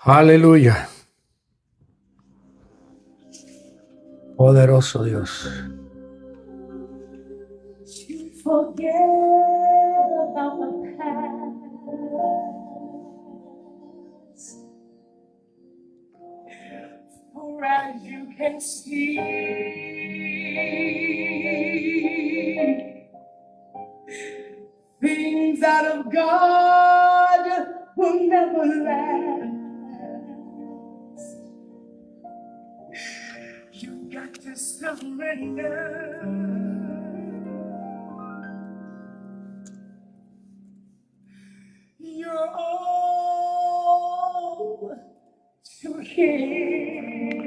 Aleluya. Poderoso Dios. To forget about the past, for as you can see, things out of God will never last. You got to surrender. You're all to Him.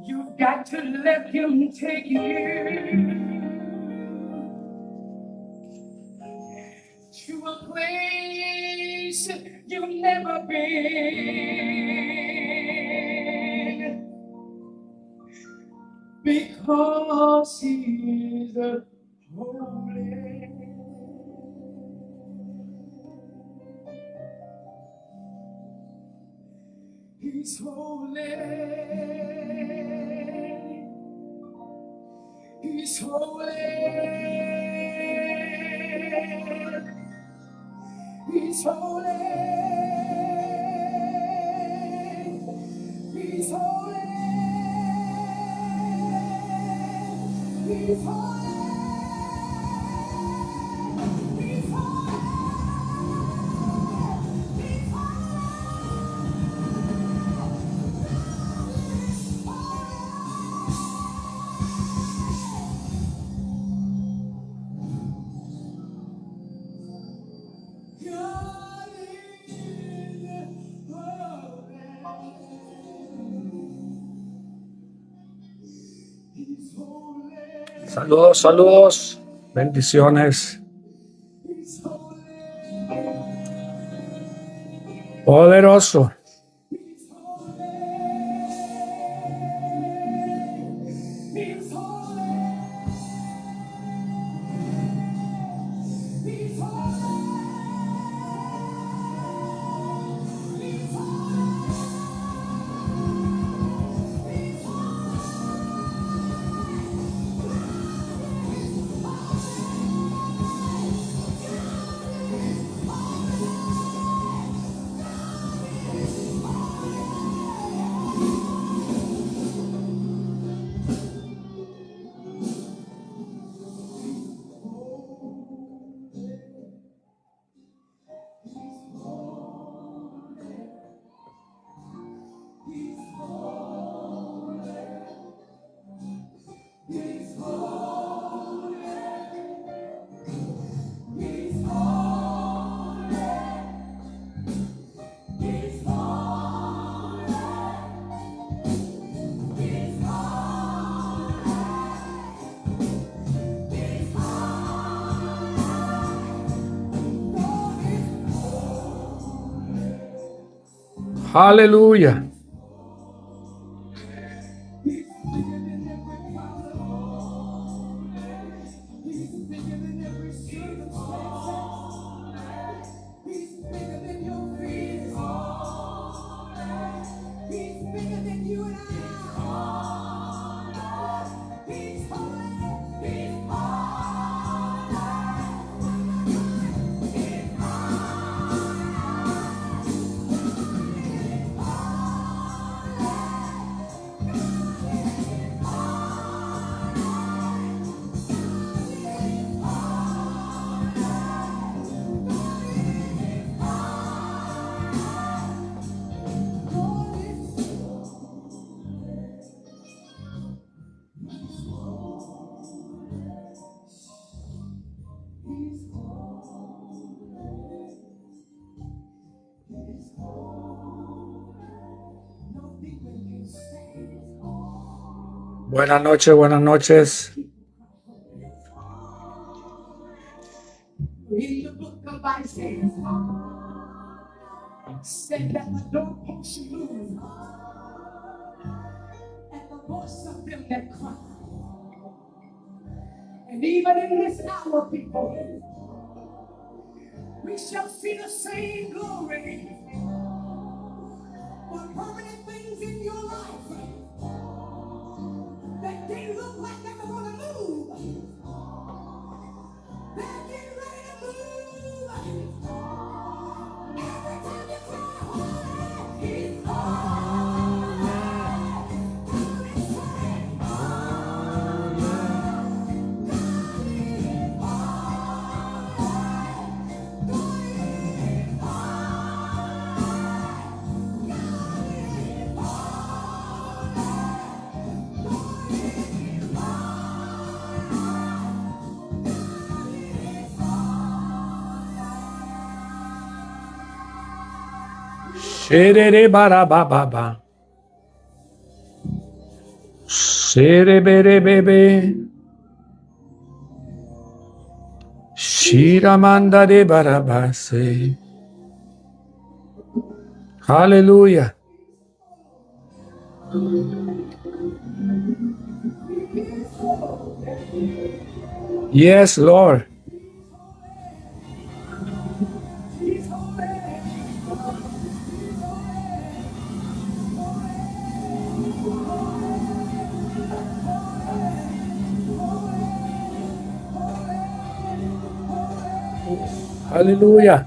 You've got to let Him take you to a place you've never been, because He's holy. He's holy. He's holy. He's holy. He's holy. He's holy. Saludos, saludos. Bendiciones. Poderoso. Aleluya. Buenas noches, buenas noches. In the book of Isaiah, said that the doorposts should move at the voice of them that cry. And even in this hour, people, we shall see the same glory. For permanent things in your life that didn't look like they were going to move, they're getting ready to move. Every time you cry, holy, he's holy. God is saying, Shere bara ba ba ba. Shere bere bebe. Shira manda de barabase. Hallelujah. Yes, Lord. Hallelujah.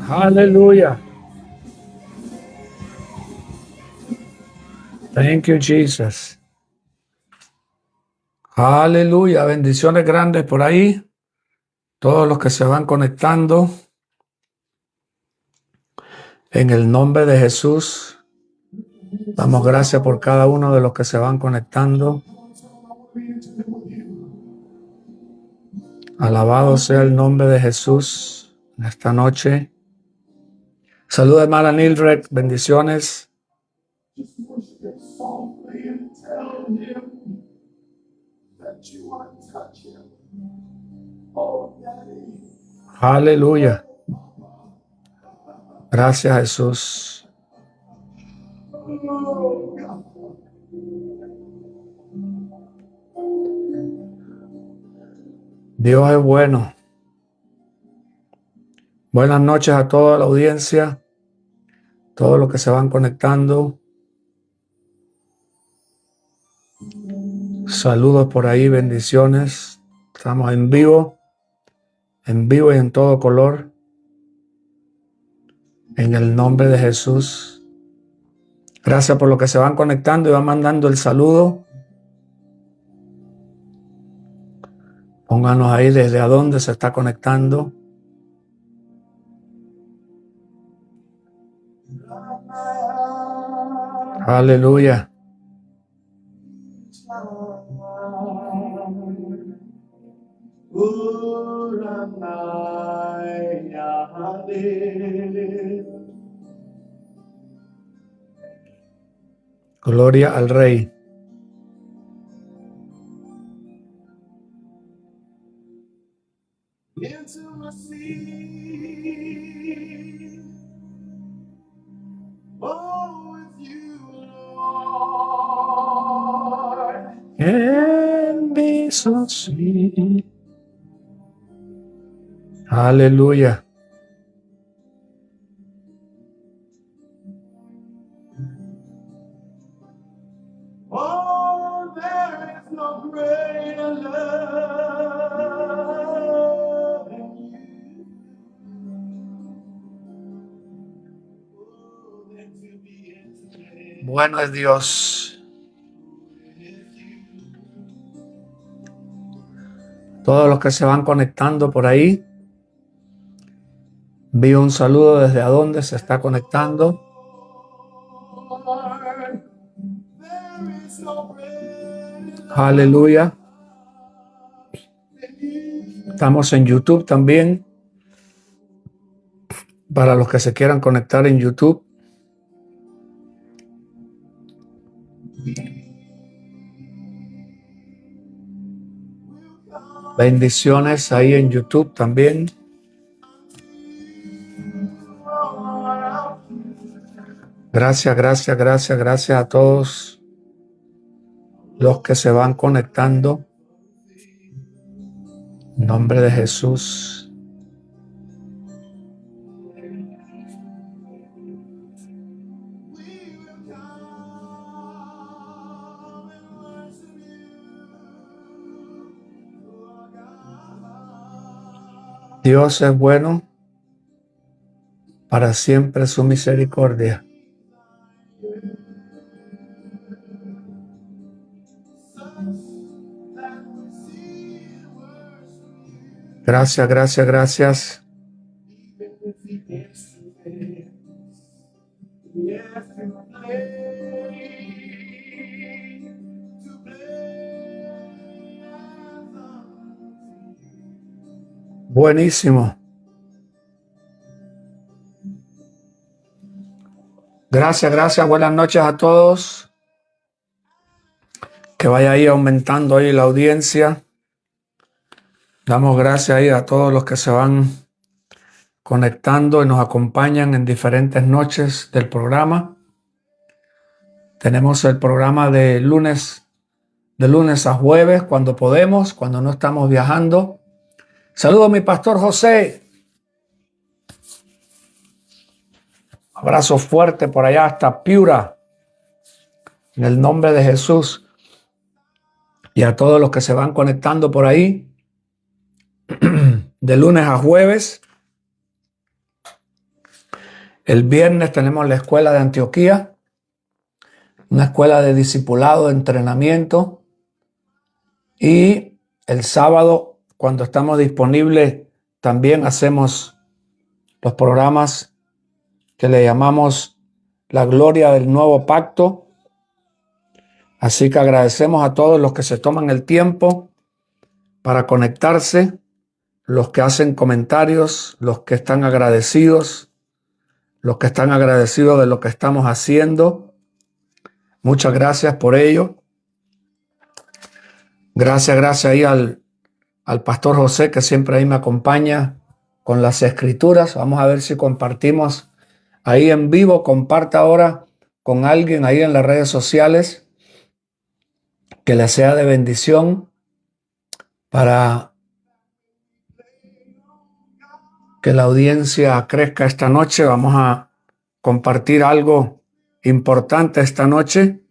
Hallelujah. Thank you, Jesus. Aleluya. Bendiciones grandes por ahí. Todos los que se van conectando. En el nombre de Jesús. Damos gracias por cada uno de los que se van conectando. Alabado sea el nombre de Jesús en esta noche. Saluda, hermana Nildred. Bendiciones. Aleluya. Gracias, Jesús. Dios es bueno. Buenas noches a toda la audiencia, todos los que se van conectando. Saludos por ahí, bendiciones. Estamos en vivo y en todo color. En el nombre de Jesús. Gracias por los que se van conectando y van mandando el saludo. Pónganos ahí desde a dónde se está conectando. Aleluya. Gloria al Rey. And be so sweet. Aleluya. oh, there is no greater love than you. Oh, than to be intimate. Bueno es Dios. Todos los que se van conectando por ahí. Envío un saludo desde a dónde se está conectando. Aleluya. Estamos en YouTube también. Para los que se quieran conectar en YouTube. Bendiciones ahí en YouTube también. Gracias, gracias, gracias, gracias a todos los que se van conectando. En nombre de Jesús. Dios es bueno, para siempre su misericordia. Gracias, gracias, gracias. Buenísimo. Gracias, gracias. Buenas noches a todos. Que vaya ahí aumentando ahí la audiencia. Damos gracias ahí a todos los que se van conectando y nos acompañan en diferentes noches del programa. Tenemos el programa de lunes a jueves, cuando podemos, cuando no estamos viajando. Saludo a mi pastor José. Abrazo fuerte por allá hasta Piura, en el nombre de Jesús. Y a todos los que se van conectando por ahí, de lunes a jueves. El viernes tenemos la escuela de Antioquía, una escuela de discipulado, de entrenamiento. Y el sábado, cuando estamos disponibles, también hacemos los programas que le llamamos La Gloria del Nuevo Pacto. Así que agradecemos a todos los que se toman el tiempo para conectarse, los que hacen comentarios, los que están agradecidos de lo que estamos haciendo. Muchas gracias por ello. Gracias ahí al pastor José, que siempre ahí me acompaña con las escrituras. Vamos a ver si compartimos ahí en vivo. Comparta ahora con alguien ahí en las redes sociales, que le sea de bendición para que la audiencia crezca esta noche. Vamos a compartir algo importante esta noche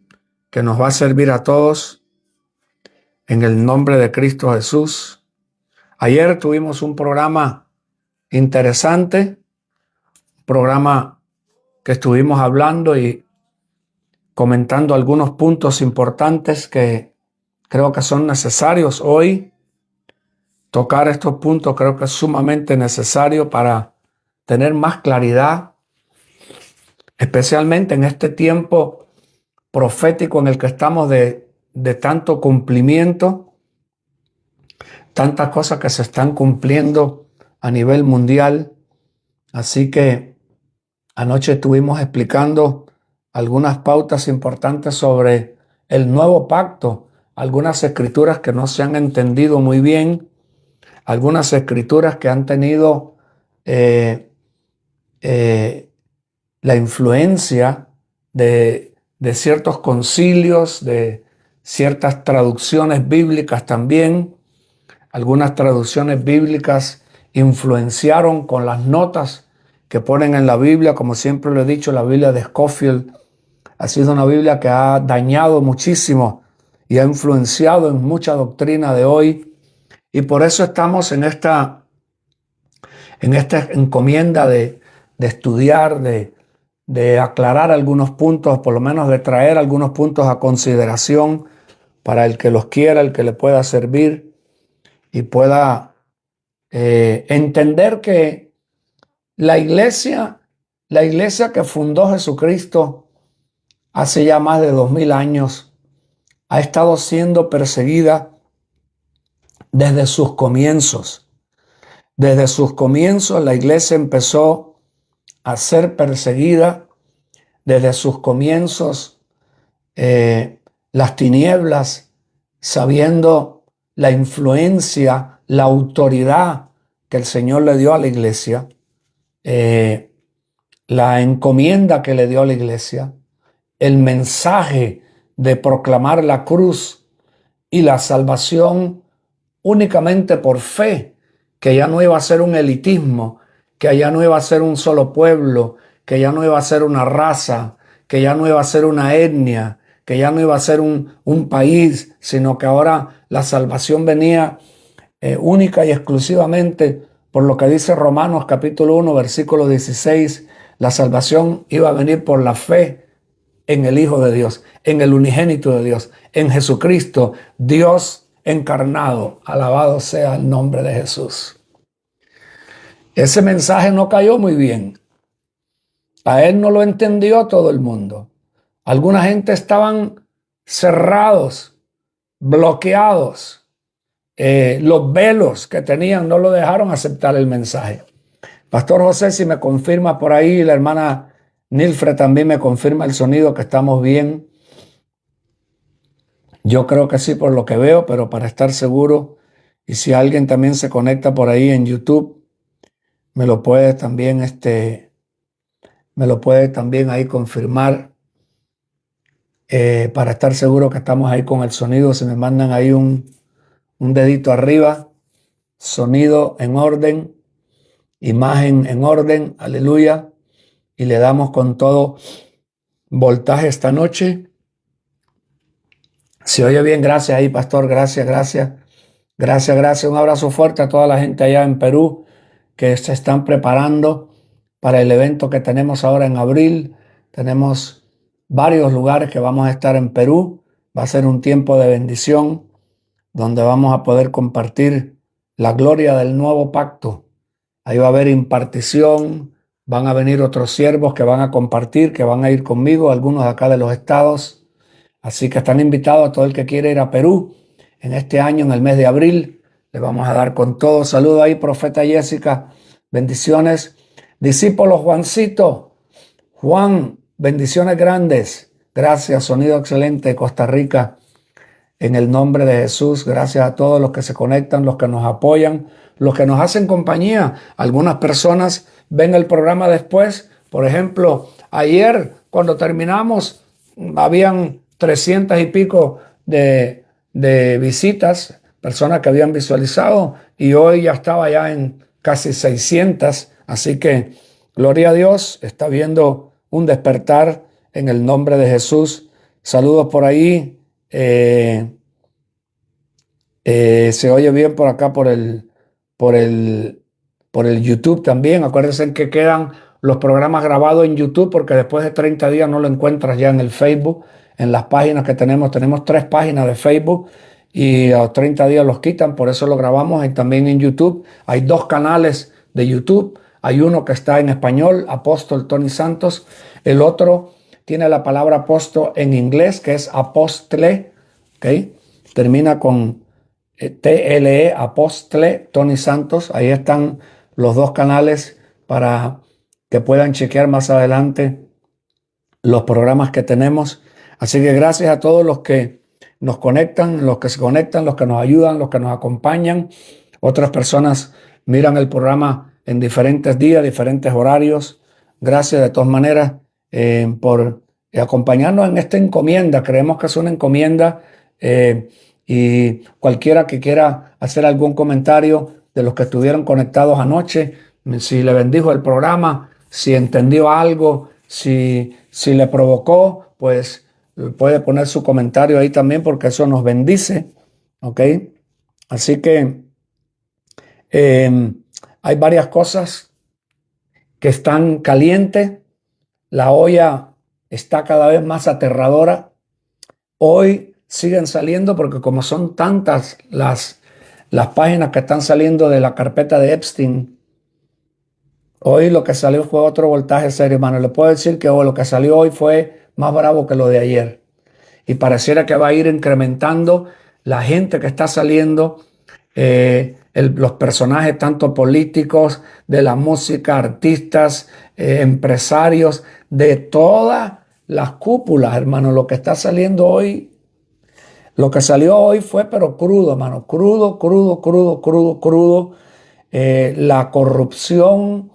que nos va a servir a todos en el nombre de Cristo Jesús. Ayer tuvimos un programa interesante, un programa que estuvimos hablando y comentando algunos puntos importantes que creo que son necesarios hoy. Tocar estos puntos creo que es sumamente necesario para tener más claridad, especialmente en este tiempo profético en el que estamos de tanto cumplimiento, tantas cosas que se están cumpliendo a nivel mundial. Así que anoche estuvimos explicando algunas pautas importantes sobre el nuevo pacto, algunas escrituras que no se han entendido muy bien, algunas escrituras que han tenido la influencia de ciertos concilios, de ciertas traducciones bíblicas también. Algunas traducciones bíblicas influenciaron con las notas que ponen en la Biblia. Como siempre lo he dicho, la Biblia de Scofield ha sido una Biblia que ha dañado muchísimo y ha influenciado en mucha doctrina de hoy. Y por eso estamos en esta encomienda de estudiar, de aclarar algunos puntos, por lo menos de traer algunos puntos a consideración para el que los quiera, el que le pueda servir y pueda entender que la iglesia que fundó Jesucristo hace ya más de 2000 años ha estado siendo perseguida desde sus comienzos. Desde sus comienzos la iglesia empezó a ser perseguida. Desde sus comienzos las tinieblas, sabiendo la influencia la autoridad que el Señor le dio a la iglesia, la encomienda que le dio a la iglesia, el mensaje de proclamar la cruz y la salvación únicamente por fe, que ya no iba a ser un elitismo, que ya no iba a ser un solo pueblo, que ya no iba a ser una raza, que ya no iba a ser una etnia, que ya no iba a ser un país, sino que ahora la salvación venía única y exclusivamente por lo que dice Romanos capítulo 1, versículo 16, la salvación iba a venir por la fe en el Hijo de Dios, en el unigénito de Dios, en Jesucristo, Dios encarnado. Alabado sea el nombre de Jesús. Ese mensaje no cayó muy bien. A él no lo entendió todo el mundo. Alguna gente estaban cerrados, bloqueados. Los velos que tenían no lo dejaron aceptar el mensaje. Pastor José, si me confirma por ahí, la hermana Nilfre también me confirma el sonido, que estamos bien. Yo creo que sí por lo que veo, pero para estar seguro, y si alguien también se conecta por ahí en YouTube, me lo puede también ahí confirmar, para estar seguro que estamos ahí con el sonido. Si me mandan ahí un dedito arriba, sonido en orden, imagen en orden, aleluya, y le damos con todo voltaje esta noche. Se oye bien, gracias ahí, pastor, gracias. Un abrazo fuerte a toda la gente allá en Perú que se están preparando para el evento que tenemos ahora en abril. Tenemos varios lugares que vamos a estar en Perú. Va a ser un tiempo de bendición donde vamos a poder compartir la gloria del nuevo pacto. Ahí va a haber impartición, van a venir otros siervos que van a compartir, que van a ir conmigo, algunos de acá de los estados. Así que están invitados a todo el que quiere ir a Perú en este año, en el mes de abril. Le vamos a dar con todo. Saludo ahí, profeta Jessica. Bendiciones. Discípulo Juancito. Juan, bendiciones grandes. Gracias, sonido excelente, Costa Rica. En el nombre de Jesús, gracias a todos los que se conectan, los que nos apoyan, los que nos hacen compañía. Algunas personas ven el programa después. Por ejemplo, ayer cuando terminamos, habían 300 y pico de visitas, personas que habían visualizado, y hoy ya estaba ya en casi 600. Así que, gloria a Dios, está viendo un despertar en el nombre de Jesús. Saludos por ahí. Se oye bien por acá por el YouTube también. Acuérdense que quedan los programas grabados en YouTube, porque después de 30 días no lo encuentras ya en el Facebook, en las páginas que tenemos. Tenemos 3 páginas de Facebook y a los 30 días los quitan, por eso lo grabamos también en YouTube. Hay 2 canales de YouTube. Hay uno que está en español, Apóstol Tony Santos. El otro tiene la palabra apóstol en inglés, que es Apostle, ¿ok? Termina con TLE, Apostle Tony Santos. Ahí están los 2 canales para que puedan chequear más adelante los programas que tenemos. Así que gracias a todos los que nos conectan, los que se conectan, los que nos ayudan, los que nos acompañan. Otras personas miran el programa en diferentes días, diferentes horarios. Gracias de todas maneras por acompañarnos en esta encomienda. Creemos que es una encomienda, y cualquiera que quiera hacer algún comentario de los que estuvieron conectados anoche, si le bendijo el programa, si entendió algo, si le provocó, pues puede poner su comentario ahí también, porque eso nos bendice, ¿ok? Así que hay varias cosas que están calientes. La olla está cada vez más aterradora. Hoy siguen saliendo, porque como son tantas las páginas que están saliendo de la carpeta de Epstein, hoy lo que salió fue otro voltaje serio, hermano. Le puedo decir que lo que salió hoy fue más bravo que lo de ayer. Y pareciera que va a ir incrementando la gente que está saliendo, los personajes tanto políticos, de la música, artistas, empresarios, de todas las cúpulas, hermano. Lo que está saliendo hoy, Lo que salió hoy fue, pero crudo, hermano, crudo, crudo, crudo, crudo, crudo. La corrupción,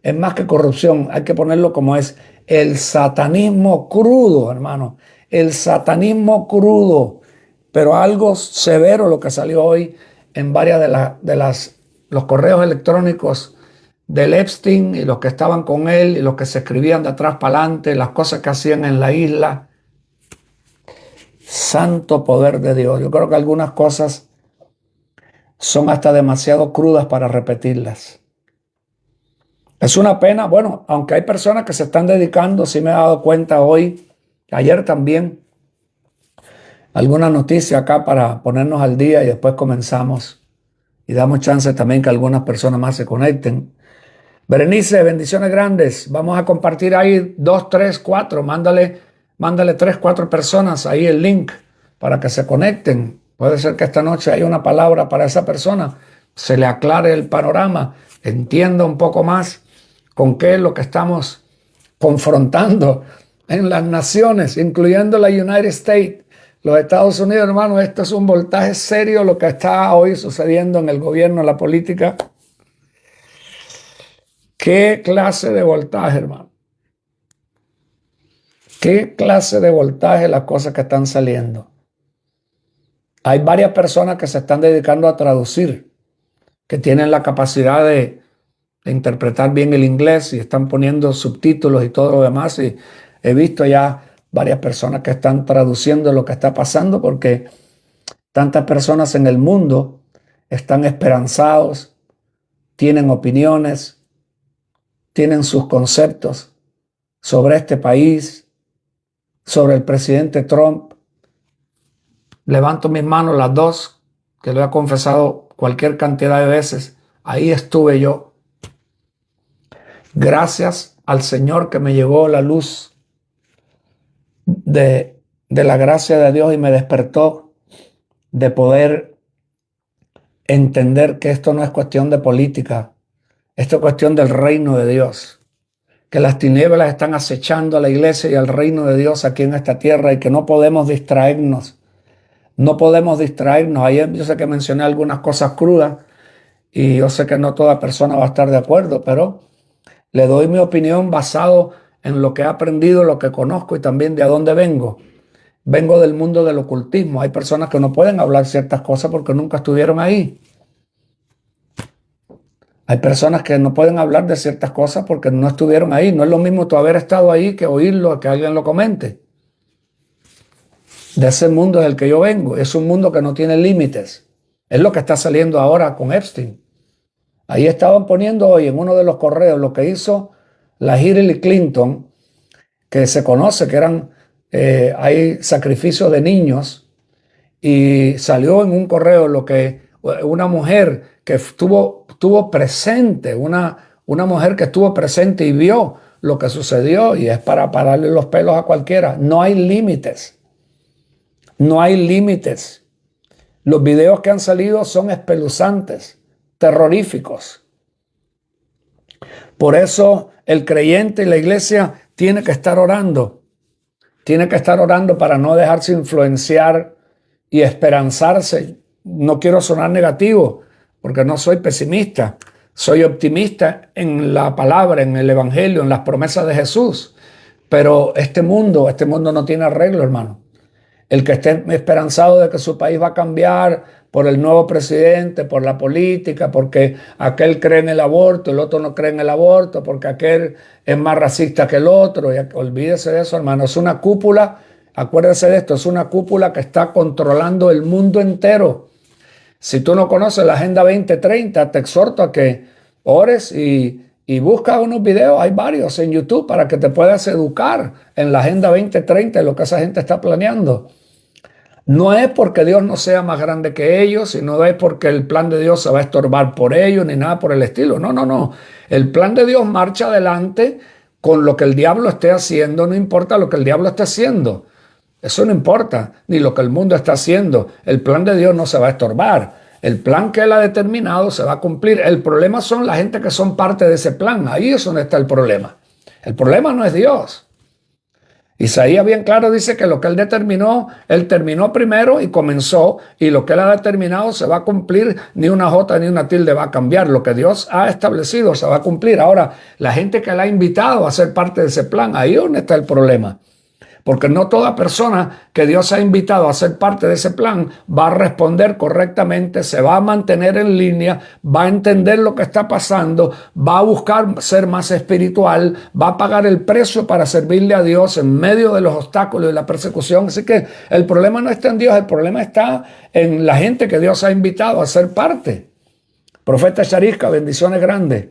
es más que corrupción, hay que ponerlo como es, el satanismo crudo, hermano, el satanismo crudo, pero algo severo lo que salió hoy en varias los correos electrónicos del Epstein y los que estaban con él y los que se escribían de atrás para adelante, las cosas que hacían en la isla. Santo poder de Dios. Yo creo que algunas cosas son hasta demasiado crudas para repetirlas. Es una pena, bueno, aunque hay personas que se están dedicando, sí me he dado cuenta hoy, ayer también, alguna noticia acá para ponernos al día y después comenzamos y damos chance también que algunas personas más se conecten. Berenice, bendiciones grandes. Vamos a compartir ahí 2, 3, 4. Mándale 3, 4 personas ahí el link para que se conecten. Puede ser que esta noche haya una palabra para esa persona, se le aclare el panorama, entienda un poco más con qué es lo que estamos confrontando en las naciones, incluyendo la United States, los Estados Unidos, hermano. Esto es un voltaje serio lo que está hoy sucediendo en el gobierno, en la política. ¿Qué clase de voltaje, hermano? ¿Qué clase de voltaje las cosas que están saliendo? Hay varias personas que se están dedicando a traducir, que tienen la capacidad de interpretar bien el inglés y están poniendo subtítulos y todo lo demás. Y he visto ya varias personas que están traduciendo lo que está pasando porque tantas personas en el mundo están esperanzados, tienen opiniones, tienen sus conceptos sobre este país, sobre el presidente Trump. Levanto mis manos las dos, que lo he confesado cualquier cantidad de veces. Ahí estuve yo. Gracias al Señor que me llevó la luz de la gracia de Dios y me despertó de poder entender que esto no es cuestión de política, esto es cuestión del reino de Dios, que las tinieblas están acechando a la iglesia y al reino de Dios aquí en esta tierra y que no podemos distraernos. No podemos distraernos. Ayer yo sé que mencioné algunas cosas crudas y yo sé que no toda persona va a estar de acuerdo, pero le doy mi opinión basado en lo que he aprendido, lo que conozco y también de a dónde vengo. Vengo del mundo del ocultismo. Hay personas que no pueden hablar ciertas cosas porque nunca estuvieron ahí. Hay personas que no pueden hablar de ciertas cosas porque no estuvieron ahí. No es lo mismo tú haber estado ahí que oírlo, que alguien lo comente. De ese mundo es el que yo vengo. Es un mundo que no tiene límites. Es lo que está saliendo ahora con Epstein. Ahí estaban poniendo hoy en uno de los correos lo que hizo la Hillary Clinton, que se conoce que hay sacrificios de niños, y salió en un correo lo que una mujer que estuvo presente, una mujer que estuvo presente y vio lo que sucedió, y es para pararle los pelos a cualquiera. No hay límites. No hay límites. Los videos que han salido son espeluznantes, terroríficos. Por eso el creyente y la iglesia tiene que estar orando. Tiene que estar orando para no dejarse influenciar y esperanzarse. No quiero sonar negativo, porque no soy pesimista. Soy optimista en la palabra, en el evangelio, en las promesas de Jesús. Pero este mundo no tiene arreglo, hermano. El que esté esperanzado de que su país va a cambiar por el nuevo presidente, por la política, porque aquel cree en el aborto, el otro no cree en el aborto, porque aquel es más racista que el otro. Y olvídese de eso, hermano. Es una cúpula, acuérdese de esto, es una cúpula que está controlando el mundo entero. Si tú no conoces la Agenda 2030, te exhorto a que ores y busca unos videos, hay varios en YouTube para que te puedas educar en la Agenda 2030 y lo que esa gente está planeando. No es porque Dios no sea más grande que ellos, sino es porque el plan de Dios se va a estorbar por ellos, ni nada por el estilo. No, no, no. El plan de Dios marcha adelante con lo que el diablo esté haciendo, no importa lo que el diablo esté haciendo. Eso no importa, ni lo que el mundo está haciendo. El plan de Dios no se va a estorbar. El plan que Él ha determinado se va a cumplir. El problema son la gente que son parte de ese plan. Ahí es donde está el problema. El problema no es Dios. Isaías bien claro dice que lo que él determinó, él terminó primero y comenzó, y lo que él ha determinado se va a cumplir, ni una jota ni una tilde va a cambiar. Lo que Dios ha establecido se va a cumplir. Ahora, la gente que él ha invitado a ser parte de ese plan, ahí es donde está el problema. Porque no toda persona que Dios ha invitado a ser parte de ese plan va a responder correctamente, se va a mantener en línea, va a entender lo que está pasando, va a buscar ser más espiritual, va a pagar el precio para servirle a Dios en medio de los obstáculos y la persecución. Así que el problema no está en Dios, el problema está en la gente que Dios ha invitado a ser parte. Profeta Charisca, bendiciones grandes.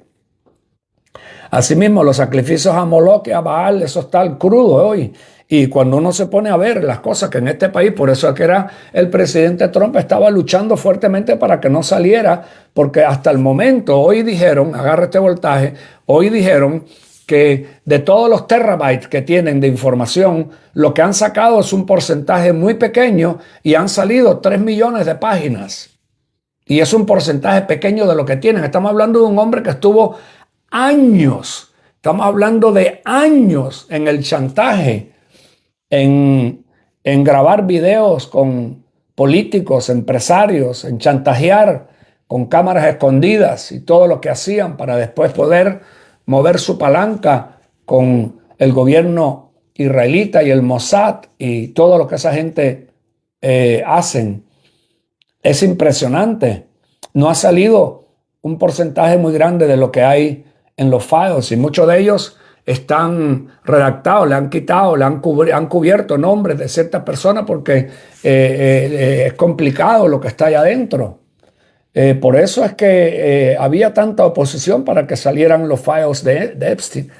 Asimismo, los sacrificios a Moloch y a Baal, eso está crudo hoy. Y cuando uno se pone a ver las cosas que en este país, por eso es que era el presidente Trump estaba luchando fuertemente para que no saliera, porque hasta el momento, hoy dijeron, agarra este voltaje, hoy dijeron que de todos los terabytes que tienen de información, lo que han sacado es un porcentaje muy pequeño y han salido 3 millones de páginas. Y es un porcentaje pequeño de lo que tienen. Estamos hablando de un hombre que estuvo años, estamos hablando de años en el chantaje, en grabar videos con políticos, empresarios, en chantajear con cámaras escondidas y todo lo que hacían para después poder mover su palanca con el gobierno israelita y el Mossad y todo lo que esa gente hacen. Es impresionante. No ha salido un porcentaje muy grande de lo que hay en los files y muchos de ellos están redactados, le han quitado, han cubierto nombres de ciertas personas porque es complicado lo que está allá adentro. Por eso es que había tanta oposición para que salieran los files de Epstein.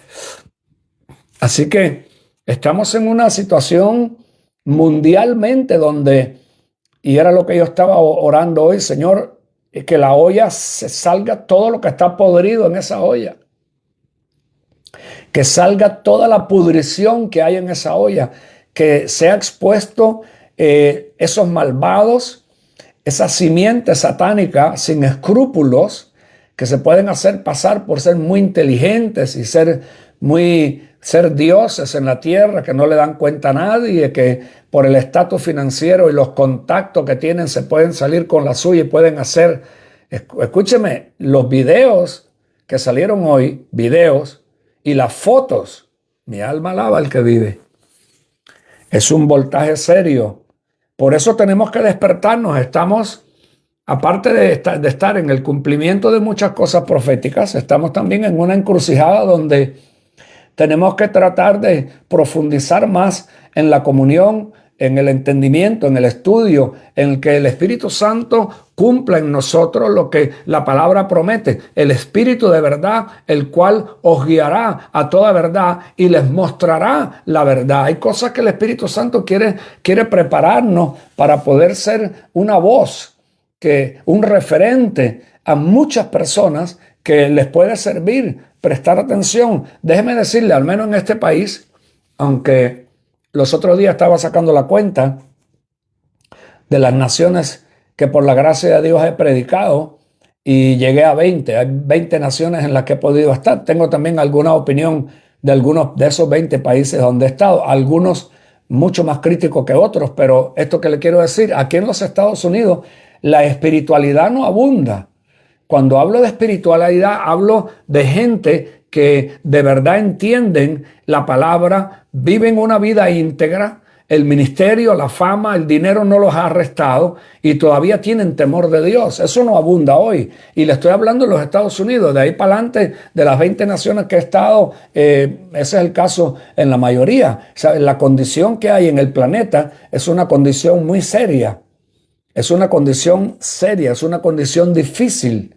Así que estamos en una situación mundialmente donde, y era lo que yo estaba orando hoy, Señor, que la olla se salga todo lo que está podrido en esa olla. Que salga toda la pudrición que hay en esa olla, que sea expuesto esos malvados, esa simiente satánica sin escrúpulos, que se pueden hacer pasar por ser muy inteligentes y ser dioses en la tierra, que no le dan cuenta a nadie, que por el estatus financiero y los contactos que tienen se pueden salir con la suya y pueden hacer, escúcheme, los videos que salieron hoy, y las fotos, mi alma alaba al que vive. Es un voltaje serio. Por eso tenemos que despertarnos. Estamos, aparte de estar en el cumplimiento de muchas cosas proféticas, estamos también en una encrucijada donde tenemos que tratar de profundizar más en la comunión, en el entendimiento, en el estudio, en que el Espíritu Santo cumpla en nosotros lo que la palabra promete. El Espíritu de verdad, el cual os guiará a toda verdad y les mostrará la verdad. Hay cosas que el Espíritu Santo quiere prepararnos para poder ser una voz, un referente a muchas personas que les puede servir prestar atención. Déjeme decirle, al menos en este país, aunque los otros días estaba sacando la cuenta de las naciones que por la gracia de Dios he predicado y llegué a 20. Hay 20 naciones en las que he podido estar. Tengo también alguna opinión de algunos de esos 20 países donde he estado, algunos mucho más críticos que otros, pero esto que le quiero decir, aquí en los Estados Unidos la espiritualidad no abunda. Cuando hablo de espiritualidad, hablo de gente que de verdad entienden la palabra, viven una vida íntegra, el ministerio, la fama, el dinero no los ha arrestado y todavía tienen temor de Dios. Eso no abunda hoy. Y le estoy hablando de los Estados Unidos, de ahí para adelante, de las 20 naciones que he estado, ese es el caso en la mayoría. O sea, la condición que hay en el planeta es una condición muy seria. Es una condición seria, es una condición difícil.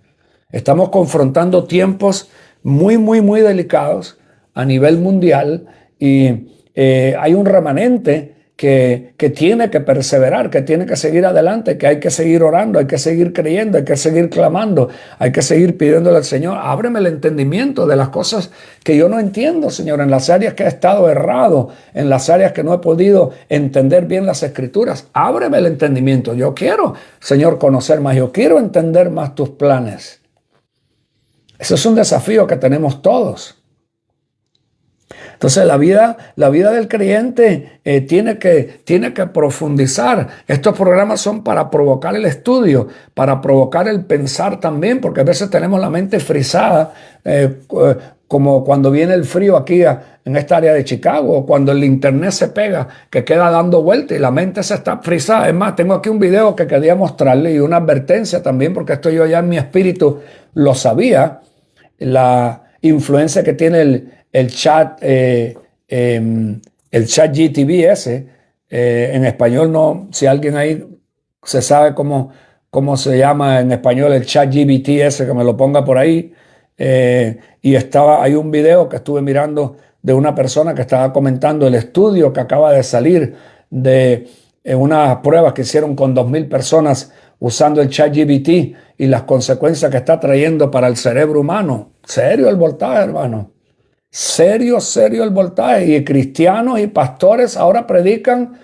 Estamos confrontando tiempos muy, muy, muy delicados a nivel mundial y hay un remanente que tiene que perseverar, que tiene que seguir adelante, que hay que seguir orando, hay que seguir creyendo, hay que seguir clamando, hay que seguir pidiéndole al Señor, ábreme el entendimiento de las cosas que yo no entiendo, Señor, en las áreas que he estado errado, en las áreas que no he podido entender bien las Escrituras. Ábreme el entendimiento. Yo quiero, Señor, conocer más, yo quiero entender más tus planes. Ese es un desafío que tenemos todos. Entonces la vida del creyente tiene que profundizar. Estos programas son para provocar el estudio, para provocar el pensar también, porque a veces tenemos la mente frisada, como cuando viene el frío aquí en esta área de Chicago, cuando el internet se pega, que queda dando vuelta y la mente se está frisada. Es más, tengo aquí un video que quería mostrarle y una advertencia también, porque esto yo ya en mi espíritu lo sabía, la influencia que tiene el chat GTV ese, en español no, si alguien ahí se sabe cómo se llama en español el chat GBT ese, que me lo ponga por ahí. Y hay un video que estuve mirando de una persona que estaba comentando el estudio que acaba de salir de unas pruebas que hicieron con 2,000 personas usando el ChatGPT y las consecuencias que está trayendo para el cerebro humano. Serio el voltaje, hermano. Serio el voltaje. Y cristianos y pastores ahora predican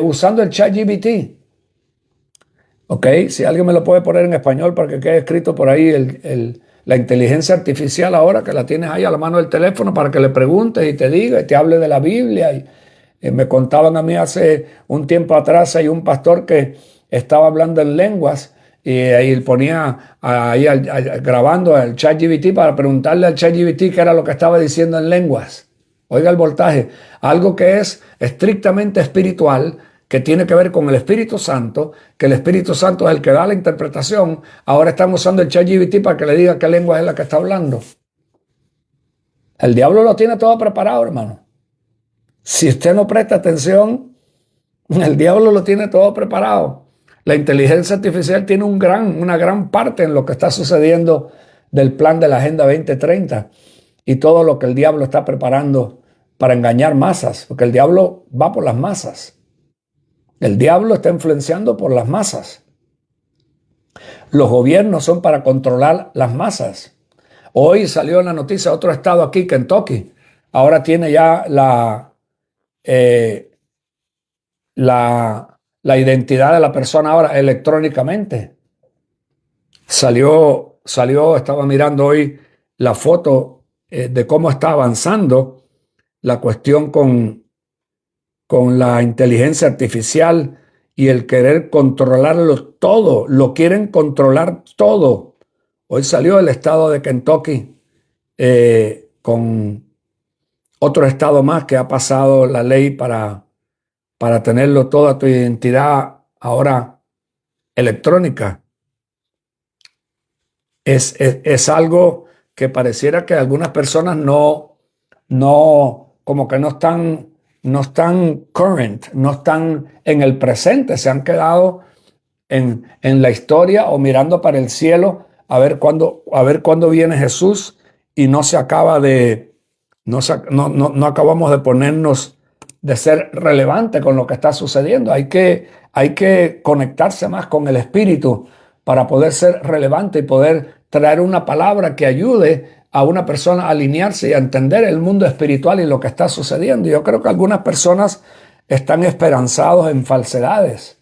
usando el ChatGPT. Ok, si alguien me lo puede poner en español para que quede escrito por ahí la inteligencia artificial ahora, que la tienes ahí a la mano del teléfono para que le preguntes y te diga y te hable de la Biblia. Y me contaban a mí hace un tiempo atrás, hay un pastor que estaba hablando en lenguas y ahí ponía ahí grabando al ChatGPT para preguntarle al ChatGPT qué era lo que estaba diciendo en lenguas. Oiga el voltaje, algo que es estrictamente espiritual, que tiene que ver con el Espíritu Santo, que el Espíritu Santo es el que da la interpretación. Ahora están usando el ChatGPT para que le diga qué lengua es la que está hablando. El diablo lo tiene todo preparado, hermano. Si usted no presta atención, el diablo lo tiene todo preparado. La inteligencia artificial tiene una gran parte en lo que está sucediendo del plan de la Agenda 2030 y todo lo que el diablo está preparando para engañar masas, porque el diablo va por las masas. El diablo está influenciando por las masas. Los gobiernos son para controlar las masas. Hoy salió en la noticia otro estado aquí, Kentucky. Ahora tiene ya la identidad de la persona ahora electrónicamente. Estaba mirando hoy la foto de cómo está avanzando la cuestión con la inteligencia artificial y el querer controlarlo todo. Lo quieren controlar todo. Hoy salió el estado de Kentucky con otro estado más que ha pasado la ley para tenerlo toda tu identidad ahora electrónica. Es algo que pareciera que algunas personas como que no están current, no están en el presente, se han quedado en la historia o mirando para el cielo a ver cuándo viene Jesús y no acabamos de ponernos, de ser relevante con lo que está sucediendo. Hay que conectarse más con el Espíritu para poder ser relevante y poder traer una palabra que ayude a una persona a alinearse y a entender el mundo espiritual y lo que está sucediendo. Yo creo que algunas personas están esperanzados en falsedades.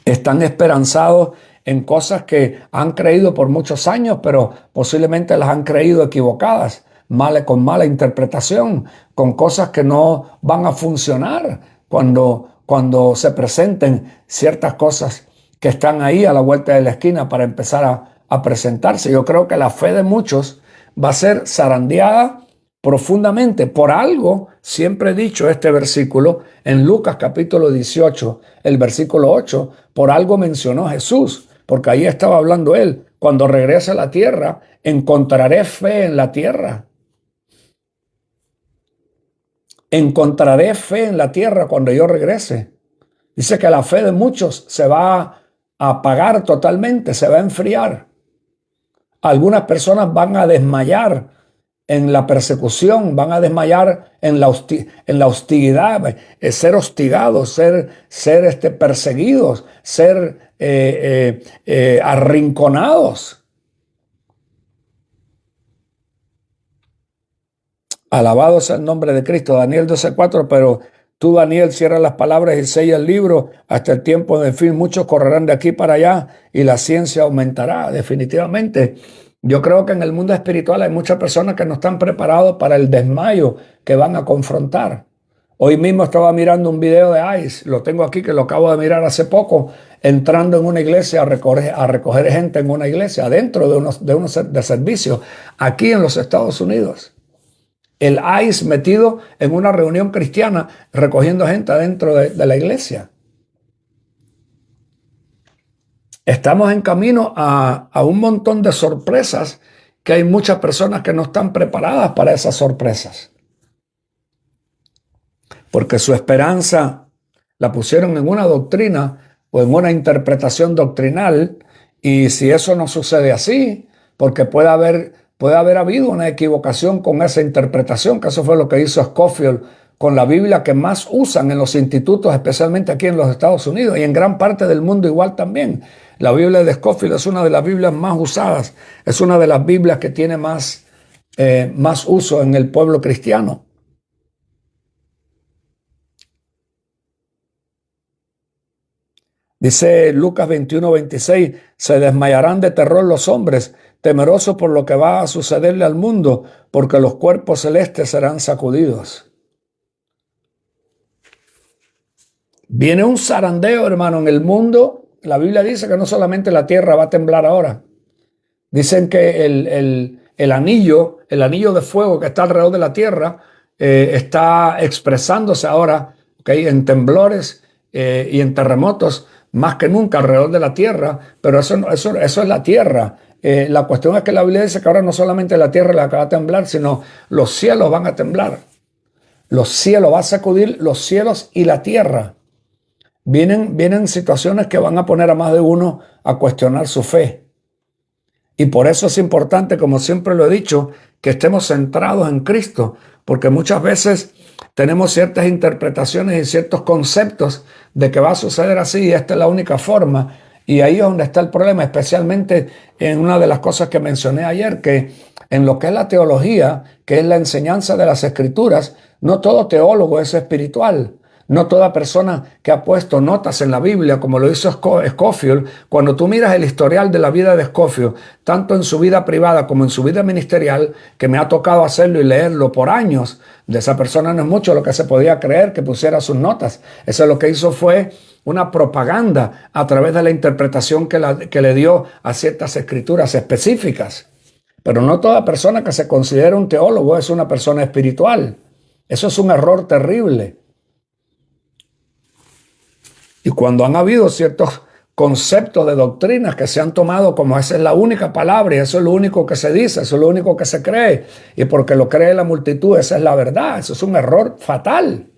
Están esperanzados en cosas que han creído por muchos años, pero posiblemente las han creído equivocadas, con mala interpretación, con cosas que no van a funcionar cuando se presenten ciertas cosas que están ahí a la vuelta de la esquina para empezar a presentarse. Yo creo que la fe de muchos va a ser zarandeada profundamente. Por algo, siempre he dicho este versículo en Lucas capítulo 18, el versículo 8, por algo mencionó Jesús, porque ahí estaba hablando él. Cuando regrese a la tierra, encontraré fe en la tierra. Encontraré fe en la tierra cuando yo regrese. Dice que la fe de muchos se va a apagar totalmente, se va a enfriar. Algunas personas van a desmayar en la persecución, van a desmayar en la hostilidad, ser hostigados, ser perseguidos, ser arrinconados. Alabado sea el nombre de Cristo. Daniel 12:4, pero tú, Daniel, cierra las palabras y sella el libro hasta el tiempo del fin. Muchos correrán de aquí para allá y la ciencia aumentará. Definitivamente Yo creo que en el mundo espiritual hay muchas personas que no están preparados para el desmayo que van a confrontar. Hoy mismo estaba mirando un video de ICE, lo tengo aquí, que lo acabo de mirar hace poco, entrando en una iglesia a recoger gente en una iglesia, adentro de servicio, aquí en los Estados Unidos. El ICE metido en una reunión cristiana, recogiendo gente adentro de la iglesia. Estamos en camino a un montón de sorpresas, que hay muchas personas que no están preparadas para esas sorpresas. Porque su esperanza la pusieron en una doctrina o en una interpretación doctrinal, y si eso no sucede así, porque puede haber habido una equivocación con esa interpretación, que eso fue lo que hizo Scofield con la Biblia que más usan en los institutos, especialmente aquí en los Estados Unidos y en gran parte del mundo igual también. La Biblia de Scofield es una de las Biblias más usadas, es una de las Biblias que tiene más uso en el pueblo cristiano. Dice Lucas 21:26, se desmayarán de terror los hombres, temerosos por lo que va a sucederle al mundo, porque los cuerpos celestes serán sacudidos. Viene un zarandeo, hermano, en el mundo. La Biblia dice que no solamente la tierra va a temblar ahora. Dicen que el anillo de fuego que está alrededor de la tierra está expresándose ahora, ¿okay?, en temblores y en terremotos más que nunca alrededor de la tierra, pero eso es la tierra. La cuestión es que la Biblia dice que ahora no solamente la tierra la que va a temblar, sino los cielos van a temblar. Los cielos, va a sacudir los cielos y la tierra. Vienen situaciones que van a poner a más de uno a cuestionar su fe. Y por eso es importante, como siempre lo he dicho, que estemos centrados en Cristo, porque muchas veces tenemos ciertas interpretaciones y ciertos conceptos de que va a suceder así y esta es la única forma. Y ahí es donde está el problema, especialmente en una de las cosas que mencioné ayer, que en lo que es la teología, que es la enseñanza de las Escrituras, no todo teólogo es espiritual. No toda persona que ha puesto notas en la Biblia, como lo hizo Scofield, cuando tú miras el historial de la vida de Scofield, tanto en su vida privada como en su vida ministerial, que me ha tocado hacerlo y leerlo por años, de esa persona no es mucho lo que se podía creer que pusiera sus notas. Eso lo que hizo fue una propaganda a través de la interpretación que le dio a ciertas escrituras específicas. Pero no toda persona que se considera un teólogo es una persona espiritual. Eso es un error terrible. Y cuando han habido ciertos conceptos de doctrinas que se han tomado como esa es la única palabra y eso es lo único que se dice, eso es lo único que se cree, y porque lo cree la multitud, esa es la verdad, eso es un error fatal.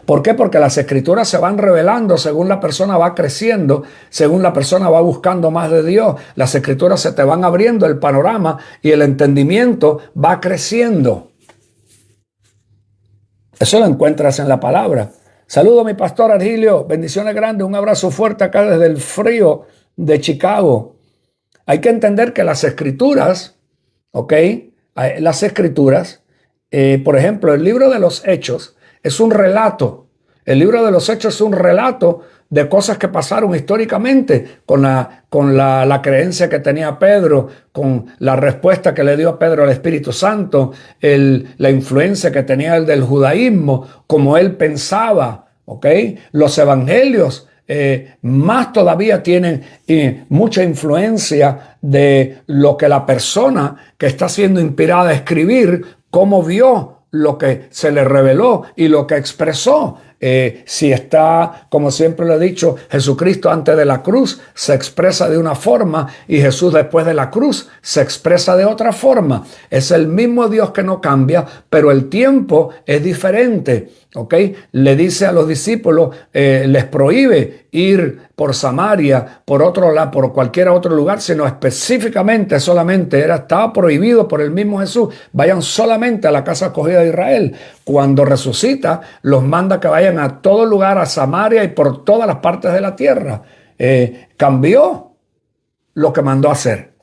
¿Por qué? Porque las escrituras se van revelando según la persona va creciendo, según la persona va buscando más de Dios. Las escrituras se te van abriendo el panorama y el entendimiento va creciendo. Eso lo encuentras en la palabra. Saludo a mi pastor Argilio, bendiciones grandes, un abrazo fuerte acá desde el frío de Chicago. Hay que entender que las escrituras, ¿ok? Las escrituras, por ejemplo, el libro de los Hechos es un relato. El libro de los Hechos es un relato de cosas que pasaron históricamente con la creencia que tenía Pedro, con la respuesta que le dio a Pedro al Espíritu Santo, la influencia que tenía el del judaísmo, como él pensaba, ¿ok? Los evangelios más todavía tienen mucha influencia de lo que la persona que está siendo inspirada a escribir, cómo vio lo que se le reveló y lo que expresó. Si está, como siempre lo he dicho, Jesucristo antes de la cruz se expresa de una forma y Jesús después de la cruz se expresa de otra forma. Es el mismo Dios que no cambia, pero el tiempo es diferente. ¿Ok? Le dice a los discípulos, les prohíbe ir por Samaria, por otro lado, por cualquier otro lugar, sino específicamente solamente estaba prohibido por el mismo Jesús. Vayan solamente a la casa escogida de Israel. Cuando resucita, los manda que vayan a todo lugar, a Samaria y por todas las partes de la tierra. Cambió lo que mandó a hacer,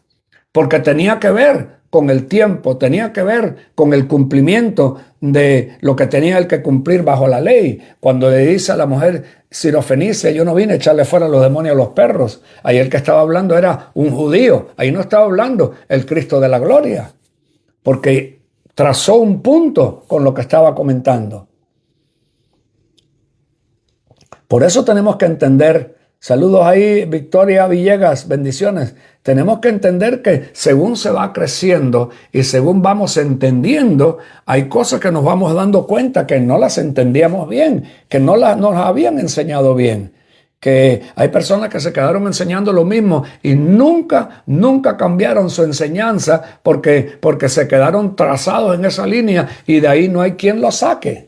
porque tenía que ver con el tiempo, tenía que ver con el cumplimiento de lo que tenía él que cumplir bajo la ley. Cuando le dice a la mujer sirofenicia, yo no vine a echarle fuera los demonios a los perros. Ahí el que estaba hablando era un judío. Ahí no estaba hablando el Cristo de la gloria, porque trazó un punto con lo que estaba comentando. Por eso tenemos que entender, saludos ahí, Victoria Villegas, bendiciones. Tenemos que entender que según se va creciendo y según vamos entendiendo, hay cosas que nos vamos dando cuenta que no las entendíamos bien, que no nos habían enseñado bien. Que hay personas que se quedaron enseñando lo mismo y nunca cambiaron su enseñanza porque se quedaron trazados en esa línea y de ahí no hay quien lo saque.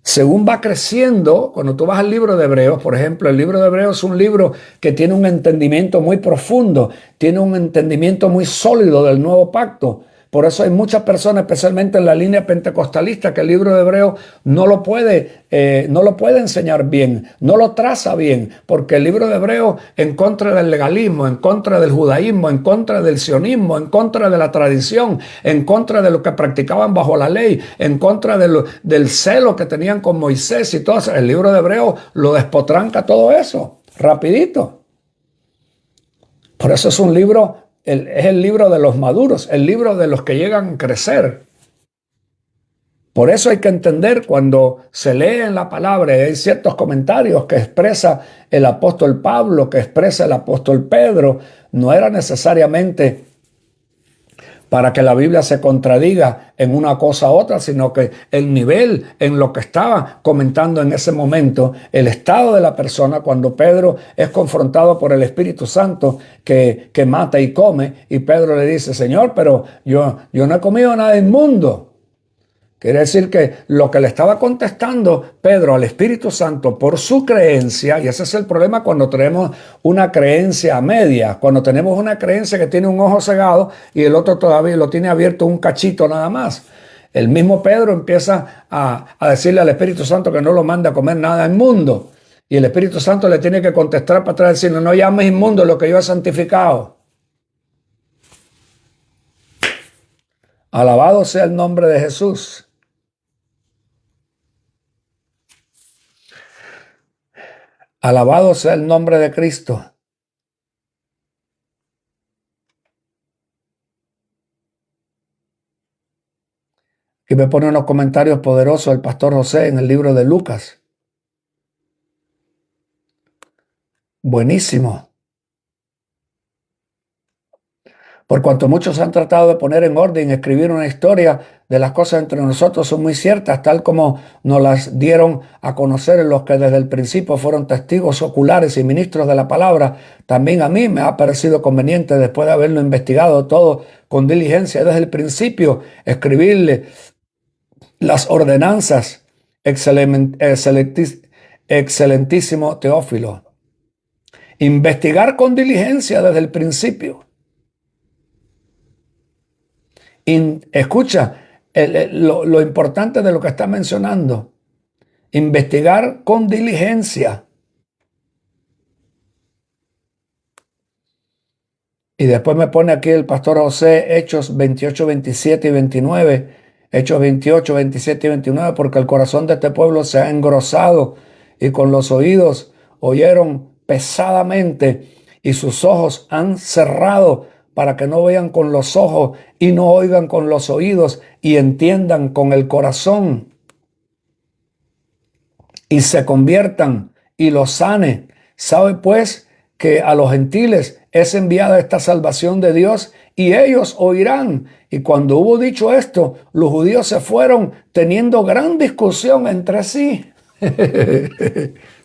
Según va creciendo, cuando tú vas al libro de Hebreos, por ejemplo, el libro de Hebreos es un libro que tiene un entendimiento muy profundo, tiene un entendimiento muy sólido del nuevo pacto. Por eso hay muchas personas, especialmente en la línea pentecostalista, que el libro de Hebreos no lo puede enseñar bien, no lo traza bien, porque el libro de Hebreos, en contra del legalismo, en contra del judaísmo, en contra del sionismo, en contra de la tradición, en contra de lo que practicaban bajo la ley, en contra del celo que tenían con Moisés y todo eso, el libro de Hebreos lo despotranca todo eso, rapidito. Por eso es un libro... Es el libro de los maduros, el libro de los que llegan a crecer. Por eso hay que entender cuando se lee en la palabra y hay ciertos comentarios que expresa el apóstol Pablo, que expresa el apóstol Pedro, no era necesariamente para que la Biblia se contradiga en una cosa u otra, sino que el nivel en lo que estaba comentando en ese momento, el estado de la persona, cuando Pedro es confrontado por el Espíritu Santo que mata y come, y Pedro le dice, Señor, pero yo no he comido nada inmundo. Quiere decir que lo que le estaba contestando Pedro al Espíritu Santo por su creencia, y ese es el problema cuando tenemos una creencia a media, cuando tenemos una creencia que tiene un ojo cegado y el otro todavía lo tiene abierto un cachito nada más. El mismo Pedro empieza a decirle al Espíritu Santo que no lo manda a comer nada inmundo. Y el Espíritu Santo le tiene que contestar para atrás diciendo, no llames inmundo lo que yo he santificado. Alabado sea el nombre de Jesús. Alabado sea el nombre de Cristo. Aquí me pone unos comentarios poderosos el pastor José en el libro de Lucas. Buenísimo. Por cuanto muchos han tratado de poner en orden, escribir una historia de las cosas entre nosotros, son muy ciertas, tal como nos las dieron a conocer los que desde el principio fueron testigos oculares y ministros de la palabra. También a mí me ha parecido conveniente, después de haberlo investigado todo con diligencia desde el principio, escribirle las ordenanzas, excelentísimo Teófilo. Investigar con diligencia desde el principio. Escucha lo importante de lo que está mencionando. Investigar con diligencia. Y después me pone aquí el pastor José, Hechos 28, 27 y 29. Hechos 28, 27 y 29, porque el corazón de este pueblo se ha engrosado y con los oídos oyeron pesadamente y sus ojos han cerrado para que no vean con los ojos y no oigan con los oídos y entiendan con el corazón y se conviertan y los sane. Sabe pues que a los gentiles es enviada esta salvación de Dios y ellos oirán. Y cuando hubo dicho esto, los judíos se fueron teniendo gran discusión entre sí.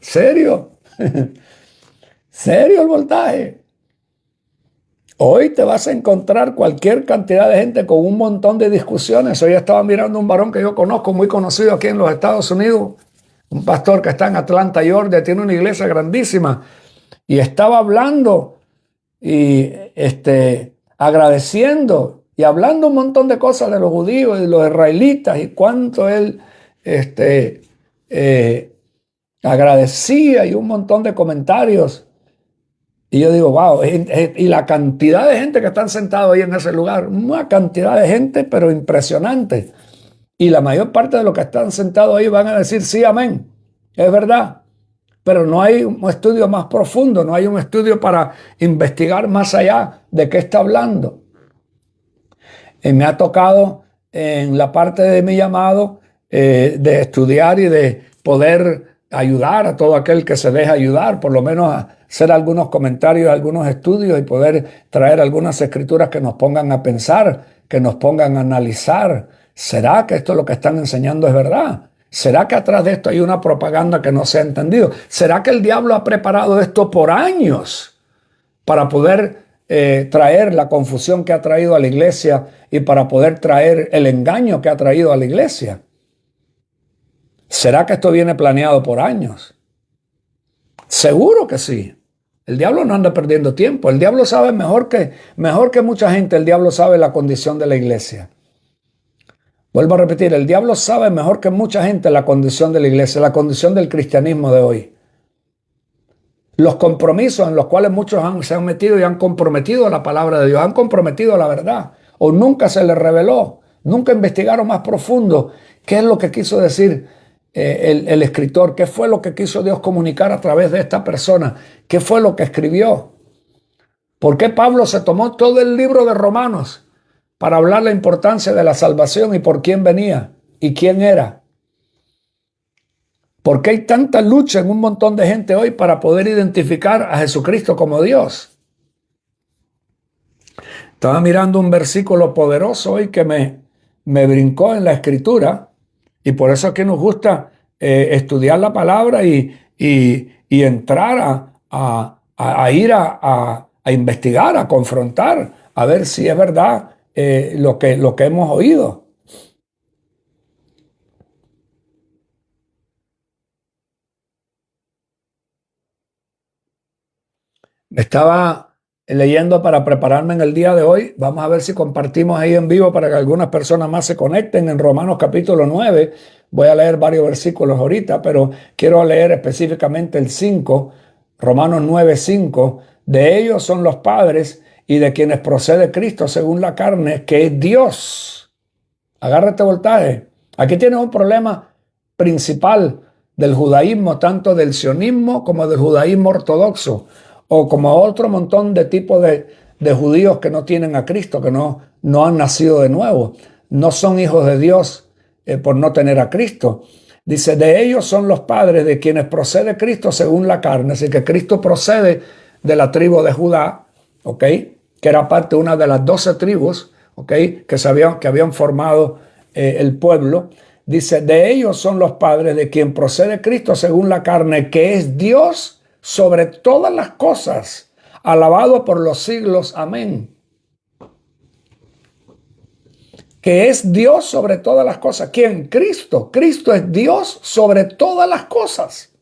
¿Serio? ¿Serio el voltaje? Hoy te vas a encontrar cualquier cantidad de gente con un montón de discusiones. Hoy estaba mirando un varón que yo conozco, muy conocido aquí en los Estados Unidos, un pastor que está en Atlanta, Georgia, tiene una iglesia grandísima, y estaba hablando y agradeciendo y hablando un montón de cosas de los judíos y de los israelitas y cuánto él agradecía y un montón de comentarios. Y yo digo, wow, y la cantidad de gente que están sentados ahí en ese lugar, una cantidad de gente, pero impresionante. Y la mayor parte de los que están sentados ahí van a decir, sí, amén, es verdad. Pero no hay un estudio más profundo, no hay un estudio para investigar más allá de qué está hablando. Y me ha tocado en la parte de mi llamado de estudiar y de poder ayudar a todo aquel que se deja ayudar, por lo menos a hacer algunos comentarios, algunos estudios y poder traer algunas escrituras que nos pongan a pensar, que nos pongan a analizar. ¿Será que esto lo que están enseñando es verdad? ¿Será que atrás de esto hay una propaganda que no se ha entendido? ¿Será que el diablo ha preparado esto por años para poder traer la confusión que ha traído a la iglesia y para poder traer el engaño que ha traído a la iglesia? ¿Será que esto viene planeado por años? Seguro que sí. El diablo no anda perdiendo tiempo. El diablo sabe mejor que mucha gente, el diablo sabe la condición de la iglesia. Vuelvo a repetir, el diablo sabe mejor que mucha gente la condición de la iglesia, la condición del cristianismo de hoy. Los compromisos en los cuales muchos se han metido y han comprometido la palabra de Dios, han comprometido la verdad, o nunca se les reveló, nunca investigaron más profundo qué es lo que quiso decir el escritor, qué fue lo que quiso Dios comunicar a través de esta persona, qué fue lo que escribió. ¿Por qué Pablo se tomó todo el libro de Romanos para hablar la importancia de la salvación y por quién venía y quién era? ¿Por qué hay tanta lucha en un montón de gente hoy para poder identificar a Jesucristo como Dios? Estaba mirando un versículo poderoso hoy que me brincó en la escritura, y por eso es que nos gusta estudiar la palabra y entrar a ir a investigar, a confrontar, a ver si es verdad lo que hemos oído. Estaba leyendo para prepararme en el día de hoy. Vamos a ver si compartimos ahí en vivo para que algunas personas más se conecten. En Romanos capítulo 9, voy a leer varios versículos ahorita, pero quiero leer específicamente el 5, Romanos 9, 5. De ellos son los padres y de quienes procede Cristo según la carne, que es Dios. Agárrate voltaje. Aquí tienes un problema principal del judaísmo, tanto del sionismo como del judaísmo ortodoxo, o como otro montón de tipos de judíos que no tienen a Cristo, que no han nacido de nuevo, no son hijos de Dios por no tener a Cristo. Dice, de ellos son los padres de quienes procede Cristo según la carne. Así que Cristo procede de la tribu de Judá, ¿ok? Que era parte de una de las 12 tribus, ¿ok? Que habían formado el pueblo. Dice, de ellos son los padres de quien procede Cristo según la carne, que es Dios sobre todas las cosas, alabado por los siglos. Amén. Que es Dios sobre todas las cosas. ¿Quién? Cristo. Cristo es Dios sobre todas las cosas.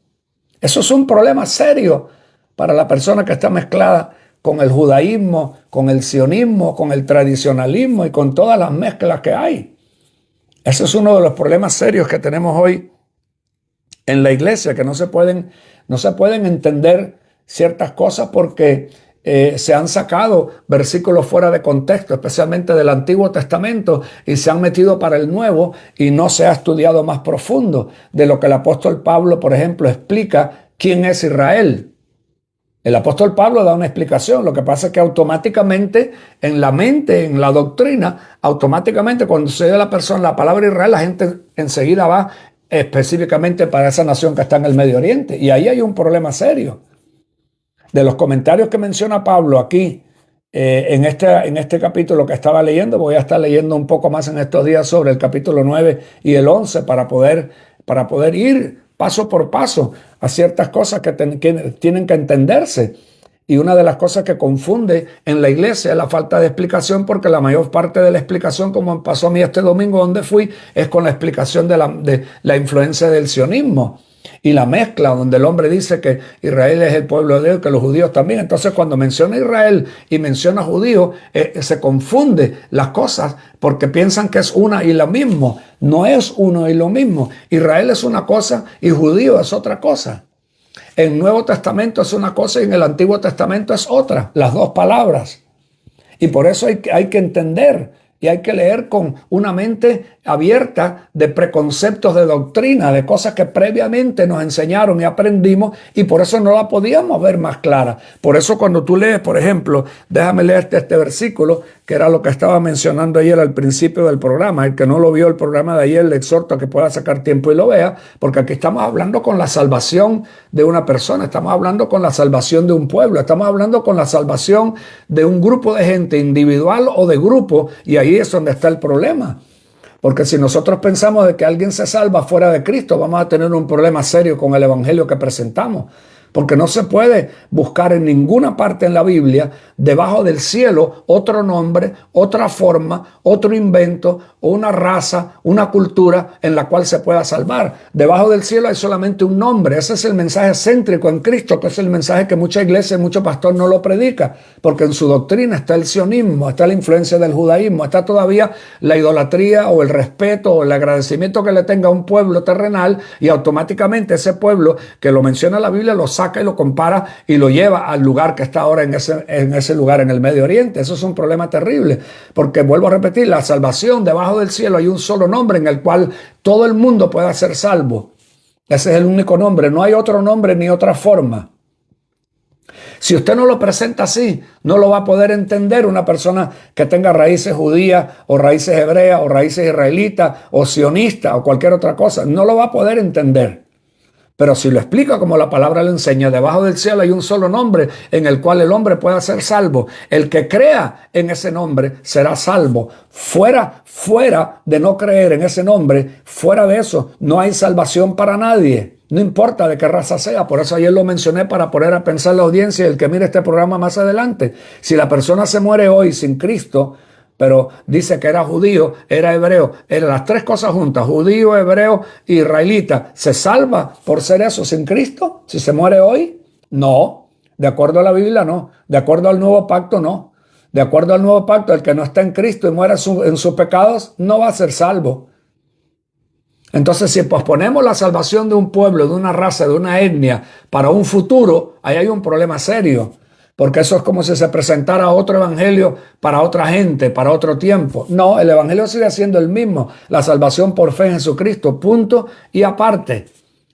Eso es un problema serio para la persona que está mezclada con el judaísmo, con el sionismo, con el tradicionalismo y con todas las mezclas que hay. Ese es uno de los problemas serios que tenemos hoy en la iglesia, que no se pueden entender ciertas cosas porque se han sacado versículos fuera de contexto, especialmente del Antiguo Testamento, y se han metido para el Nuevo y no se ha estudiado más profundo de lo que el apóstol Pablo, por ejemplo, explica quién es Israel. El apóstol Pablo da una explicación. Lo que pasa es que automáticamente en la mente, en la doctrina, automáticamente cuando se oye a la persona la palabra Israel, la gente enseguida va específicamente para esa nación que está en el Medio Oriente. Y ahí hay un problema serio. De los comentarios que menciona Pablo aquí, en este capítulo que estaba leyendo, voy a estar leyendo un poco más en estos días sobre el capítulo 9 y el 11 para poder ir paso por paso a ciertas cosas que tienen que entenderse. Y una de las cosas que confunde en la iglesia es la falta de explicación, porque la mayor parte de la explicación, como pasó a mí este domingo donde fui, es con la explicación de la influencia del sionismo y la mezcla, donde el hombre dice que Israel es el pueblo de Dios, que los judíos también. Entonces cuando menciona Israel y menciona judío, se confunde las cosas porque piensan que es una y lo mismo. No es uno y lo mismo. Israel es una cosa y judío es otra cosa. En el Nuevo Testamento es una cosa y en el Antiguo Testamento es otra, las dos palabras. Y por eso hay que entender y hay que leer con una mente abierta de preconceptos de doctrina, de cosas que previamente nos enseñaron y aprendimos, y por eso no la podíamos ver más clara. Por eso cuando tú lees, por ejemplo, déjame leerte este versículo, que era lo que estaba mencionando ayer al principio del programa. El que no lo vio el programa de ayer, le exhorto a que pueda sacar tiempo y lo vea, porque aquí estamos hablando con la salvación de una persona, estamos hablando con la salvación de un pueblo, estamos hablando con la salvación de un grupo de gente individual o de grupo, y ahí es donde está el problema. Porque si nosotros pensamos de que alguien se salva fuera de Cristo, vamos a tener un problema serio con el evangelio que presentamos. Porque no se puede buscar en ninguna parte en la Biblia, debajo del cielo, otro nombre, otra forma, otro invento, o una raza, una cultura en la cual se pueda salvar. Debajo del cielo hay solamente un nombre. Ese es el mensaje céntrico en Cristo, que es el mensaje que mucha iglesia y mucho pastor no lo predica, porque en su doctrina está el sionismo, está la influencia del judaísmo, está todavía la idolatría o el respeto o el agradecimiento que le tenga a un pueblo terrenal, y automáticamente ese pueblo que lo menciona la Biblia lo saca y lo compara y lo lleva al lugar que está ahora en ese lugar en el Medio Oriente. Eso es un problema terrible, porque vuelvo a repetir, la salvación, debajo del cielo hay un solo nombre en el cual todo el mundo pueda ser salvo. Ese es el único nombre, no hay otro nombre ni otra forma. Si usted no lo presenta así, no lo va a poder entender una persona que tenga raíces judías o raíces hebreas o raíces israelitas o sionistas o cualquier otra cosa. No lo va a poder entender. Pero si lo explica como la palabra le enseña, debajo del cielo hay un solo nombre en el cual el hombre pueda ser salvo. El que crea en ese nombre será salvo. Fuera de no creer en ese nombre, fuera de eso, no hay salvación para nadie. No importa de qué raza sea. Por eso ayer lo mencioné para poner a pensar la audiencia y el que mire este programa más adelante. Si la persona se muere hoy sin Cristo, pero dice que era judío, era hebreo, eran las tres cosas juntas, judío, hebreo, israelita, ¿se salva por ser eso sin Cristo? Si se muere hoy, no. De acuerdo a la Biblia, no. De acuerdo al nuevo pacto, no. De acuerdo al nuevo pacto, el que no está en Cristo y muera en sus pecados, no va a ser salvo. Entonces, si posponemos la salvación de un pueblo, de una raza, de una etnia, para un futuro, ahí hay un problema serio. Porque eso es como si se presentara otro evangelio para otra gente, para otro tiempo. No, el evangelio sigue siendo el mismo. La salvación por fe en Jesucristo, punto y aparte.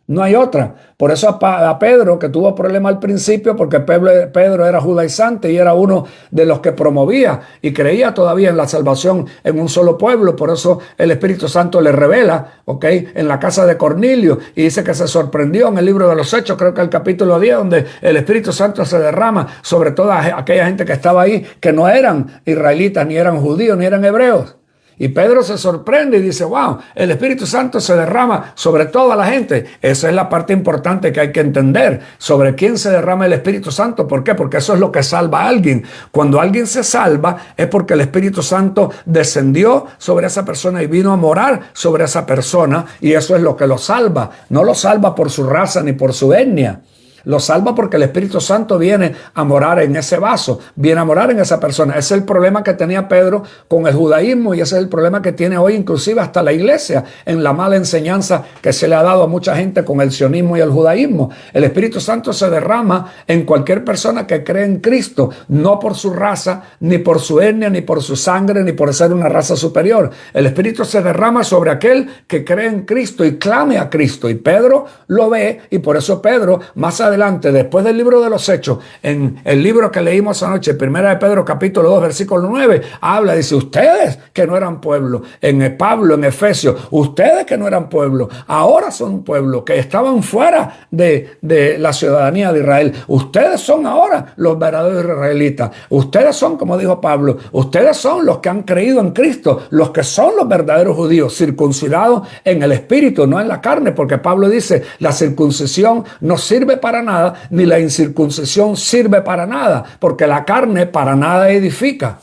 No hay otra. Por eso a Pedro, que tuvo problema al principio, porque Pedro era judaizante y era uno de los que promovía y creía todavía en la salvación en un solo pueblo. Por eso el Espíritu Santo le revela, en la casa de Cornelio, y dice que se sorprendió en el libro de los Hechos, creo que el capítulo 10, donde el Espíritu Santo se derrama sobre toda aquella gente que estaba ahí, que no eran israelitas, ni eran judíos, ni eran hebreos. Y Pedro se sorprende y dice, wow, el Espíritu Santo se derrama sobre toda la gente. Esa es la parte importante que hay que entender. ¿Sobre quién se derrama el Espíritu Santo? ¿Por qué? Porque eso es lo que salva a alguien. Cuando alguien se salva es porque el Espíritu Santo descendió sobre esa persona y vino a morar sobre esa persona, y eso es lo que lo salva. No lo salva por su raza ni por su etnia. Lo salva porque el Espíritu Santo viene a morar en ese vaso, viene a morar en esa persona. Ese es el problema que tenía Pedro con el judaísmo, y ese es el problema que tiene hoy inclusive hasta la iglesia, en la mala enseñanza que se le ha dado a mucha gente con el sionismo y el judaísmo. El Espíritu Santo se derrama en cualquier persona que cree en Cristo, no por su raza, ni por su etnia, ni por su sangre, ni por ser una raza superior. El Espíritu se derrama sobre aquel que cree en Cristo y clame a Cristo. Y Pedro lo ve, y por eso Pedro, más adelante, después del libro de los Hechos, en el libro que leímos anoche, Primera de Pedro capítulo 2 versículo 9, habla, dice, ustedes que no eran pueblo, en Pablo, en Efesios, ustedes que no eran pueblo, ahora son un pueblo, que estaban fuera de la ciudadanía de Israel, ustedes son ahora los verdaderos israelitas, ustedes son, como dijo Pablo, ustedes son los que han creído en Cristo, los que son los verdaderos judíos, circuncidados en el espíritu, no en la carne, porque Pablo dice, la circuncisión no sirve para nada, ni la incircuncisión sirve para nada, porque la carne para nada edifica.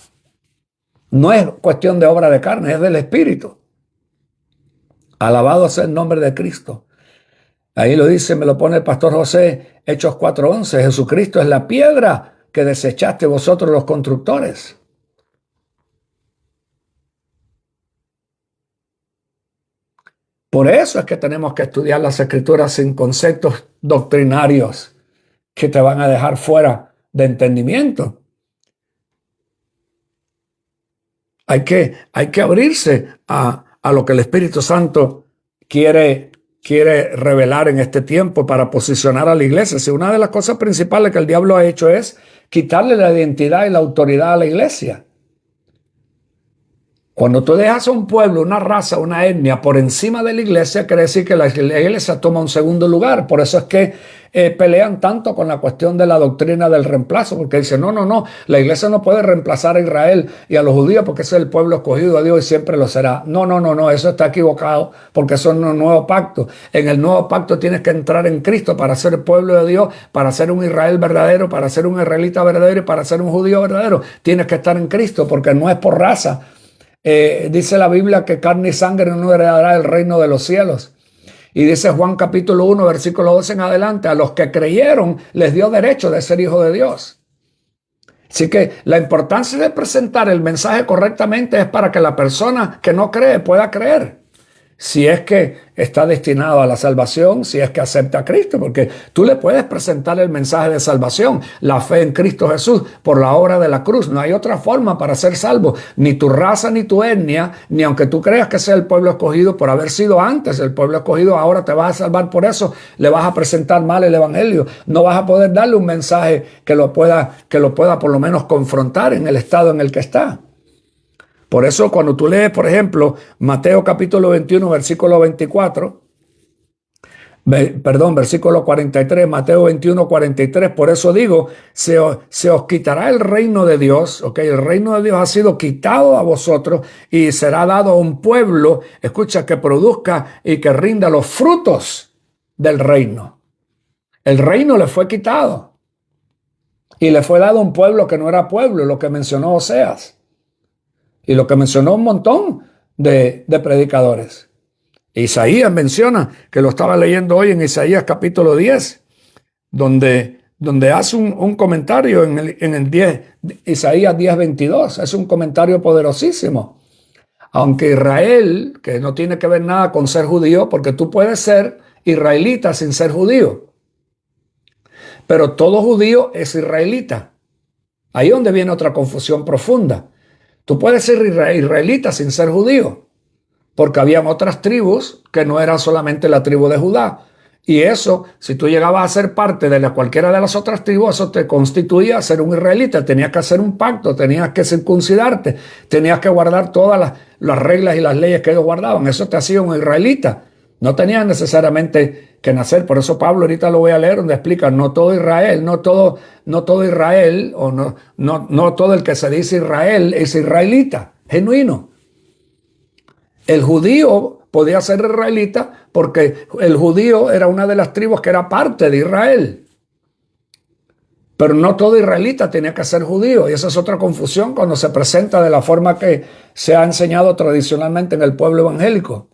No es cuestión de obra de carne, es del Espíritu. Alabado sea el nombre de Cristo. Ahí lo dice, me lo pone el pastor José, Hechos 4:11, Jesucristo es la piedra que desechaste vosotros los constructores. Por eso es que tenemos que estudiar las Escrituras sin conceptos doctrinarios que te van a dejar fuera de entendimiento. Hay que abrirse a lo que el Espíritu Santo quiere revelar en este tiempo para posicionar a la iglesia. Si una de las cosas principales que el diablo ha hecho es quitarle la identidad y la autoridad a la iglesia. Cuando tú dejas a un pueblo, una raza, una etnia por encima de la iglesia, quiere decir que la iglesia toma un segundo lugar. Por eso es que pelean tanto con la cuestión de la doctrina del reemplazo, porque dicen, no, la iglesia no puede reemplazar a Israel y a los judíos porque ese es el pueblo escogido de Dios y siempre lo será. No, eso está equivocado porque eso no es un nuevo pacto. En el nuevo pacto tienes que entrar en Cristo para ser el pueblo de Dios, para ser un Israel verdadero, para ser un israelita verdadero y para ser un judío verdadero. Tienes que estar en Cristo porque no es por raza. Dice la Biblia que carne y sangre no heredará el reino de los cielos. Y dice Juan capítulo 1, versículo 12 en adelante, a los que creyeron les dio derecho de ser hijos de Dios. Así que la importancia de presentar el mensaje correctamente es para que la persona que no cree pueda creer. Si es que está destinado a la salvación, si es que acepta a Cristo, porque tú le puedes presentar el mensaje de salvación, la fe en Cristo Jesús por la obra de la cruz. No hay otra forma para ser salvo, ni tu raza, ni tu etnia, ni aunque tú creas que sea el pueblo escogido por haber sido antes el pueblo escogido, ahora te vas a salvar por eso, le vas a presentar mal el evangelio. No vas a poder darle un mensaje que lo pueda por lo menos confrontar en el estado en el que está. Por eso cuando tú lees, por ejemplo, Mateo capítulo 21, versículo 24, versículo 43, Mateo 21, 43, por eso digo, se os quitará el reino de Dios, ¿ok? El reino de Dios ha sido quitado a vosotros y será dado a un pueblo, escucha, que produzca y que rinda los frutos del reino. El reino le fue quitado y le fue dado a un pueblo que no era pueblo, lo que mencionó Oseas. Y lo que mencionó un montón de predicadores. Isaías menciona, que lo estaba leyendo hoy en Isaías capítulo 10, donde hace un comentario en el 10, Isaías 10, 22. Es un comentario poderosísimo. Aunque Israel, que no tiene que ver nada con ser judío, porque tú puedes ser israelita sin ser judío. Pero todo judío es israelita. Ahí es donde viene otra confusión profunda. Tú puedes ser israelita sin ser judío, porque habían otras tribus que no eran solamente la tribu de Judá. Y eso, si tú llegabas a ser parte de cualquiera de las otras tribus, eso te constituía ser un israelita. Tenías que hacer un pacto, tenías que circuncidarte, tenías que guardar todas las reglas y las leyes que ellos guardaban. Eso te hacía un israelita. No tenías necesariamente que nacer. Por eso Pablo ahorita lo voy a leer donde explica, no todo Israel, no todo Israel, o no todo el que se dice Israel es israelita, genuino. El judío podía ser israelita porque el judío era una de las tribus que era parte de Israel. Pero no todo israelita tenía que ser judío. Y esa es otra confusión cuando se presenta de la forma que se ha enseñado tradicionalmente en el pueblo evangélico.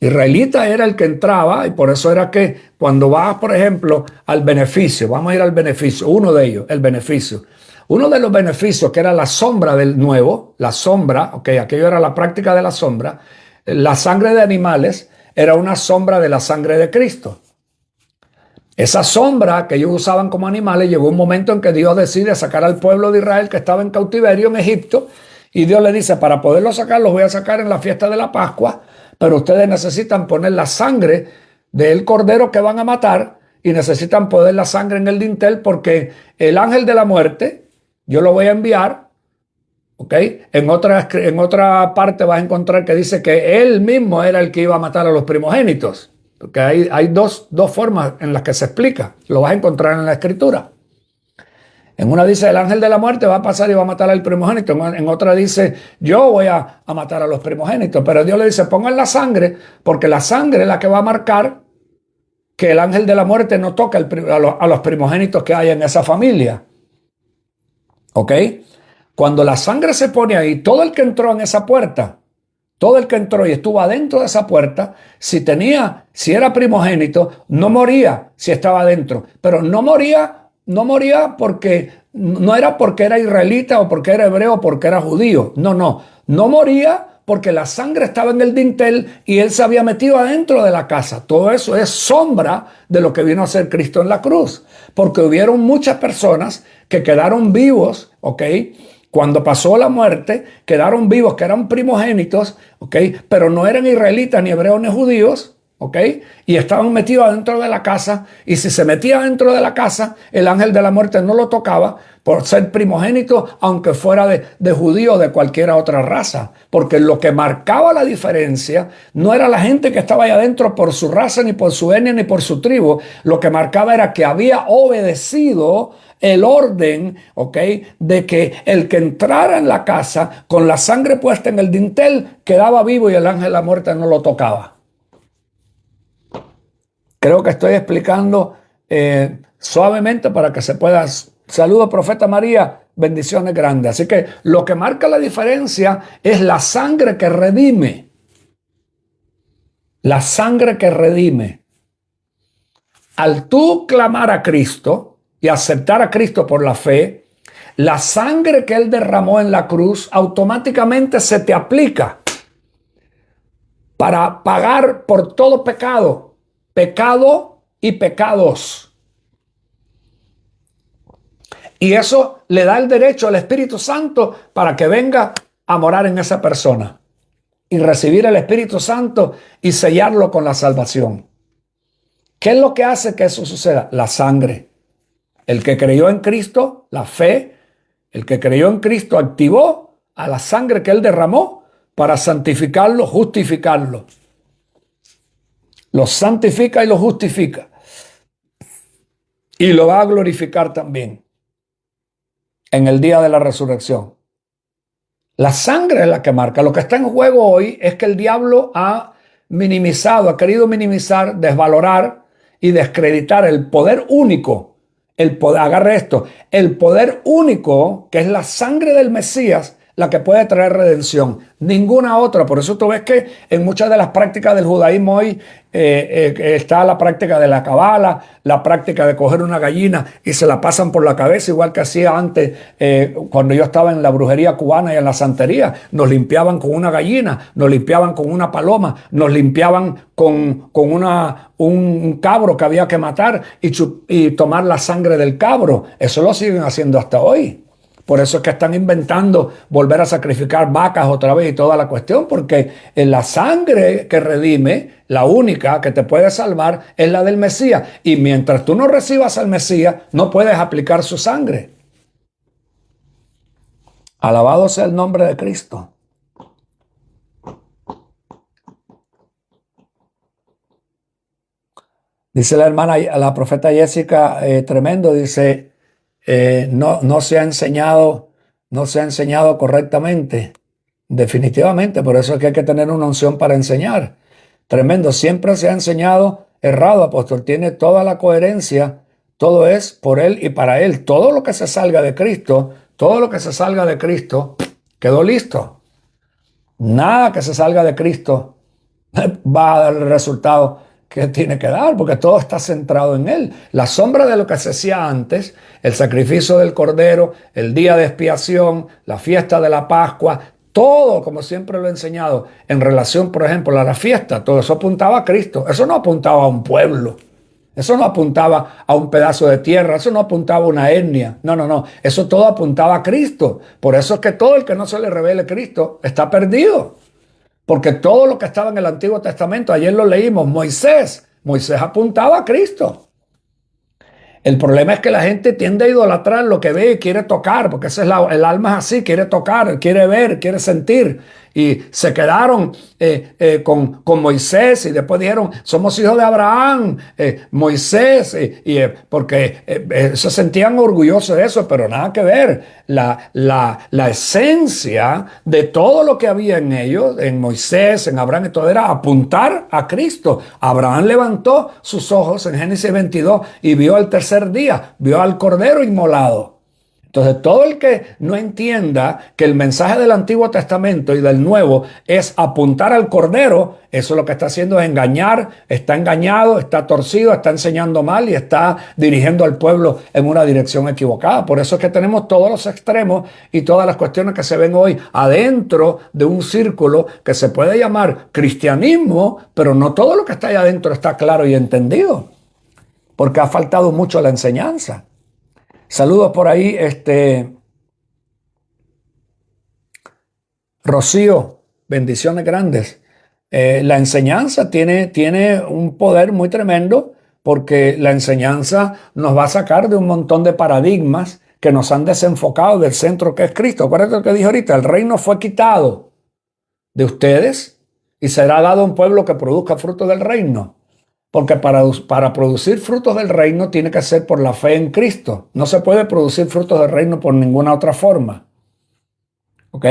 Israelita era el que entraba, y por eso era que cuando vas, por ejemplo, al beneficio, vamos a ir al beneficio, uno de ellos, el beneficio. Uno de los beneficios que era la sombra del nuevo, la sombra, aquello era la práctica de la sombra, la sangre de animales era una sombra de la sangre de Cristo. Esa sombra que ellos usaban como animales, llegó un momento en que Dios decide sacar al pueblo de Israel que estaba en cautiverio en Egipto, y Dios le dice, para poderlo sacar, los voy a sacar en la fiesta de la Pascua, pero ustedes necesitan poner la sangre del cordero que van a matar y necesitan poner la sangre en el dintel porque el ángel de la muerte, yo lo voy a enviar, ¿ok? En otra parte vas a encontrar que dice que él mismo era el que iba a matar a los primogénitos. Porque hay dos formas en las que se explica. Lo vas a encontrar en la Escritura. En una dice el ángel de la muerte va a pasar y va a matar al primogénito. En otra dice yo voy a matar a los primogénitos. Pero Dios le dice pongan la sangre porque la sangre es la que va a marcar que el ángel de la muerte no toque a los primogénitos que hay en esa familia. ¿Ok? Cuando la sangre se pone ahí, todo el que entró en esa puerta, todo el que entró y estuvo adentro de esa puerta, si era primogénito, no moría si estaba adentro. Pero no moría porque no era porque era israelita o porque era hebreo o porque era judío. No moría porque la sangre estaba en el dintel y él se había metido adentro de la casa. Todo eso es sombra de lo que vino a hacer Cristo en la cruz, porque hubieron muchas personas que quedaron vivos, ¿ok? Cuando pasó la muerte, quedaron vivos, que eran primogénitos, ¿ok? Pero no eran israelitas, ni hebreos, ni judíos, ¿ok? Y estaban metidos adentro de la casa, y si se metía dentro de la casa, el ángel de la muerte no lo tocaba por ser primogénito, aunque fuera de judío o de cualquier otra raza. Porque lo que marcaba la diferencia no era la gente que estaba ahí adentro por su raza, ni por su etnia, ni por su tribu. Lo que marcaba era que había obedecido el orden, ¿ok? De que el que entrara en la casa con la sangre puesta en el dintel quedaba vivo y el ángel de la muerte no lo tocaba. Creo que estoy explicando suavemente para que se pueda. Saludos, profeta María, bendiciones grandes. Así que lo que marca la diferencia es la sangre que redime. La sangre que redime. Al tú clamar a Cristo y aceptar a Cristo por la fe, la sangre que Él derramó en la cruz automáticamente se te aplica para pagar por todo pecado, pecado y pecados. Y eso le da el derecho al Espíritu Santo para que venga a morar en esa persona y recibir el Espíritu Santo y sellarlo con la salvación. ¿Qué es lo que hace que eso suceda? La sangre. El que creyó en Cristo, la fe, el que creyó en Cristo activó a la sangre que Él derramó para santificarlo, justificarlo. Lo santifica y lo justifica. Y lo va a glorificar también en el día de la resurrección. La sangre es la que marca. Lo que está en juego hoy es que el diablo ha minimizado, ha querido minimizar, desvalorar y descreditar el poder único. El poder, agarre esto, el poder único que es la sangre del Mesías, la que puede traer redención. Ninguna otra. Por eso tú ves que en muchas de las prácticas del judaísmo hoy está la práctica de la cabala, la práctica de coger una gallina y se la pasan por la cabeza, igual que hacía antes cuando yo estaba en la brujería cubana y en la santería. Nos limpiaban con una gallina, nos limpiaban con una paloma, nos limpiaban con un cabro que había que matar y tomar la sangre del cabro. Eso lo siguen haciendo hasta hoy. Por eso es que están inventando volver a sacrificar vacas otra vez y toda la cuestión, porque la sangre que redime, la única que te puede salvar, es la del Mesías. Y mientras tú no recibas al Mesías, no puedes aplicar su sangre. Alabado sea el nombre de Cristo. Dice la hermana, la profeta Jessica, tremendo, dice... no se ha enseñado correctamente. Definitivamente, por eso es que hay que tener una unción para enseñar. Tremendo, siempre se ha enseñado errado, apóstol. Tiene toda la coherencia, todo es por Él y para Él. Todo lo que se salga de Cristo, quedó listo. Nada que se salga de Cristo va a dar el resultado que tiene que dar, porque todo está centrado en Él. La sombra de lo que se hacía antes, el sacrificio del cordero, el día de expiación, la fiesta de la Pascua, todo, como siempre lo he enseñado, en relación, por ejemplo, a la fiesta, todo eso apuntaba a Cristo. Eso no apuntaba a un pueblo. Eso no apuntaba a un pedazo de tierra, eso no apuntaba a una etnia. No. Eso todo apuntaba a Cristo. Por eso es que todo el que no se le revele Cristo está perdido. Porque todo lo que estaba en el Antiguo Testamento, ayer lo leímos, Moisés apuntaba a Cristo. El problema es que la gente tiende a idolatrar lo que ve y quiere tocar, porque ese es el alma es así, quiere tocar, quiere ver, quiere sentir. Y se quedaron con Moisés y después dijeron, somos hijos de Abraham, Moisés, porque se sentían orgullosos de eso, pero nada que ver. La esencia de todo lo que había en ellos, en Moisés, en Abraham y todo, era apuntar a Cristo. Abraham levantó sus ojos en Génesis 22 y vio al tercer día, vio al cordero inmolado. Entonces, todo el que no entienda que el mensaje del Antiguo Testamento y del Nuevo es apuntar al Cordero, eso lo que está haciendo es engañar, está engañado, está torcido, está enseñando mal y está dirigiendo al pueblo en una dirección equivocada. Por eso es que tenemos todos los extremos y todas las cuestiones que se ven hoy adentro de un círculo que se puede llamar cristianismo, pero no todo lo que está ahí adentro está claro y entendido, porque ha faltado mucho la enseñanza. Saludos por ahí, Rocío, bendiciones grandes. La enseñanza tiene un poder muy tremendo porque la enseñanza nos va a sacar de un montón de paradigmas que nos han desenfocado del centro que es Cristo. Acuérdate lo que dije ahorita, el reino fue quitado de ustedes y será dado a un pueblo que produzca fruto del reino. Porque para producir frutos del reino tiene que ser por la fe en Cristo. No se puede producir frutos del reino por ninguna otra forma. ¿Ok?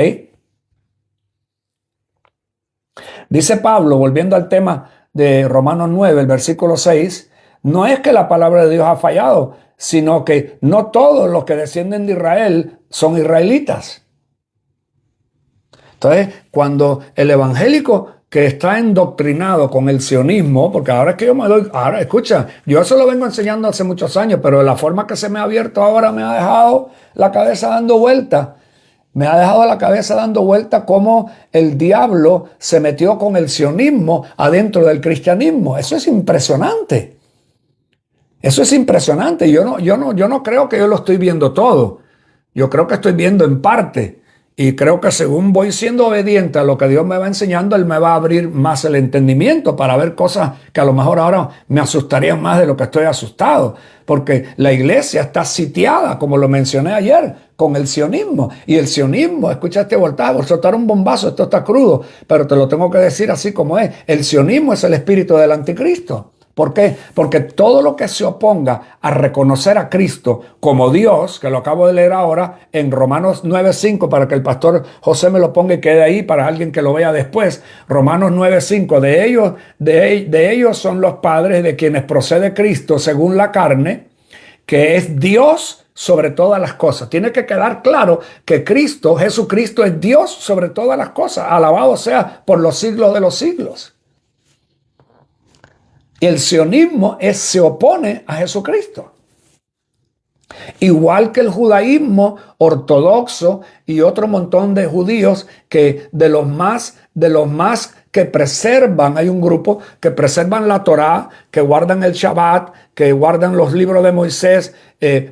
Dice Pablo, volviendo al tema de Romanos 9, el versículo 6, no es que la palabra de Dios ha fallado, sino que no todos los que descienden de Israel son israelitas. Entonces, cuando el evangélico que está endoctrinado con el sionismo, porque ahora es que yo me doy, ahora escucha, yo eso lo vengo enseñando hace muchos años, pero la forma que se me ha abierto ahora me ha dejado la cabeza dando vuelta. Me ha dejado la cabeza dando vuelta cómo el diablo se metió con el sionismo adentro del cristianismo. Eso es impresionante. Eso es impresionante. Yo no creo que yo lo estoy viendo todo. Yo creo que estoy viendo en parte. Y creo que según voy siendo obediente a lo que Dios me va enseñando, Él me va a abrir más el entendimiento para ver cosas que a lo mejor ahora me asustarían más de lo que estoy asustado. Porque la iglesia está sitiada, como lo mencioné ayer, con el sionismo. Y el sionismo, escucha este voltaje, por soltar un bombazo, esto está crudo, pero te lo tengo que decir así como es. El sionismo es el espíritu del anticristo. ¿Por qué? Porque todo lo que se oponga a reconocer a Cristo como Dios, que lo acabo de leer ahora en Romanos 9:5, para que el pastor José me lo ponga y quede ahí para alguien que lo vea después. Romanos 9:5, de ellos son los padres de quienes procede Cristo según la carne, que es Dios sobre todas las cosas. Tiene que quedar claro que Cristo, Jesucristo, es Dios sobre todas las cosas. Alabado sea por los siglos de los siglos. Y el sionismo se opone a Jesucristo. Igual que el judaísmo ortodoxo y otro montón de judíos que de los más que preservan, hay un grupo que preservan la Torá, que guardan el Shabbat, que guardan los libros de Moisés,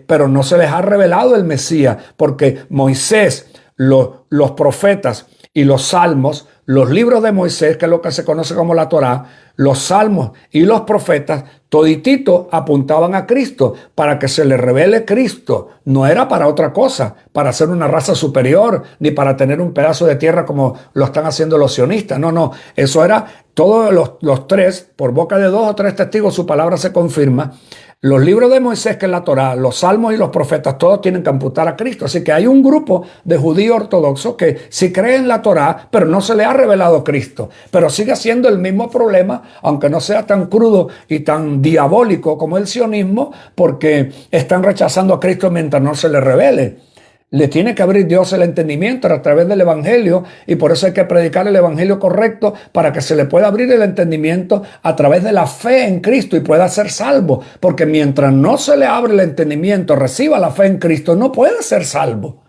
pero no se les ha revelado el Mesías, porque Moisés, los profetas y los salmos, los libros de Moisés, que es lo que se conoce como la Torá, los salmos y los profetas, toditito apuntaban a Cristo para que se le revele Cristo. No era para otra cosa, para ser una raza superior, ni para tener un pedazo de tierra como lo están haciendo los sionistas. No, eso era todos los tres, por boca de 2 o 3 testigos, su palabra se confirma. Los libros de Moisés, que es la Torá, los salmos y los profetas, todos tienen que amputar a Cristo. Así que hay un grupo de judíos ortodoxos que sí creen en la Torá, pero no se le ha revelado Cristo. Pero sigue siendo el mismo problema, aunque no sea tan crudo y tan diabólico como el sionismo, porque están rechazando a Cristo mientras no se le revele. Le tiene que abrir Dios el entendimiento a través del evangelio, y por eso hay que predicar el evangelio correcto para que se le pueda abrir el entendimiento a través de la fe en Cristo y pueda ser salvo. Porque mientras no se le abre el entendimiento, reciba la fe en Cristo, no puede ser salvo.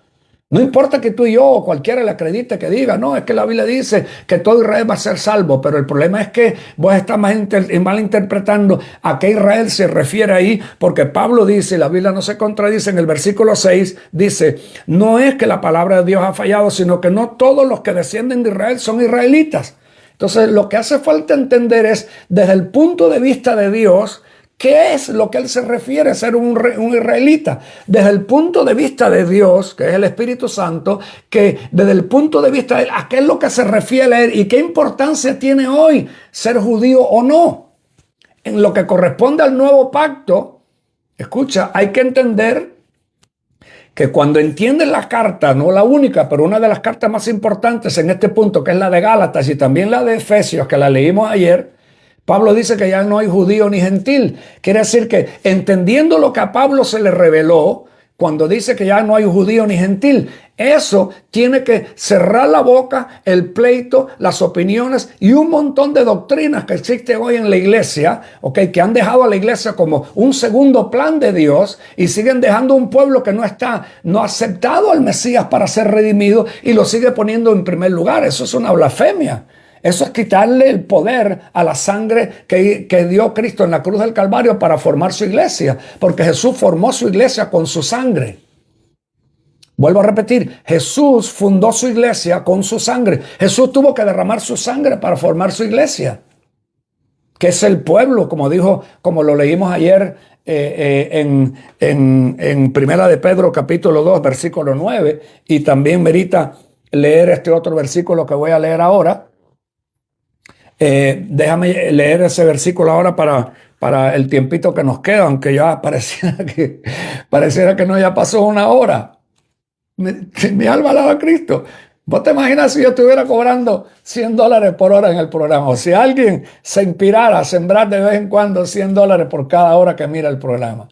No importa que tú y yo o cualquiera le acredite que diga, no, es que la Biblia dice que todo Israel va a ser salvo, pero el problema es que vos estás malinterpretando a qué Israel se refiere ahí, porque Pablo dice, y la Biblia no se contradice, en el versículo 6 dice, no es que la palabra de Dios ha fallado, sino que no todos los que descienden de Israel son israelitas. Entonces lo que hace falta entender es, desde el punto de vista de Dios, ¿qué es lo que él se refiere a ser un israelita? Desde el punto de vista de Dios, que es el Espíritu Santo, que desde el punto de vista de él, ¿a qué es lo que se refiere a él? ¿Y qué importancia tiene hoy ser judío o no? En lo que corresponde al nuevo pacto, escucha, hay que entender que cuando entiendes la carta, no la única, pero una de las cartas más importantes en este punto, que es la de Gálatas y también la de Efesios, que la leímos ayer, Pablo dice que ya no hay judío ni gentil. Quiere decir que entendiendo lo que a Pablo se le reveló, cuando dice que ya no hay judío ni gentil, eso tiene que cerrar la boca, el pleito, las opiniones y un montón de doctrinas que existen hoy en la iglesia, ¿okay? Que han dejado a la iglesia como un segundo plan de Dios y siguen dejando un pueblo que no ha aceptado al Mesías para ser redimido y lo sigue poniendo en primer lugar. Eso es una blasfemia. Eso es quitarle el poder a la sangre que dio Cristo en la cruz del Calvario para formar su iglesia, porque Jesús formó su iglesia con su sangre. Vuelvo a repetir, Jesús fundó su iglesia con su sangre. Jesús tuvo que derramar su sangre para formar su iglesia, que es el pueblo, como lo leímos ayer en Primera de Pedro capítulo 2, versículo 9, y también merita leer este otro versículo que voy a leer ahora. Déjame leer ese versículo ahora para el tiempito que nos queda, aunque ya pareciera que no ya pasó una hora. Mi alma alaba a Cristo. ¿Vos te imaginas si yo estuviera cobrando $100 por hora en el programa? O si alguien se inspirara a sembrar de vez en cuando $100 por cada hora que mira el programa.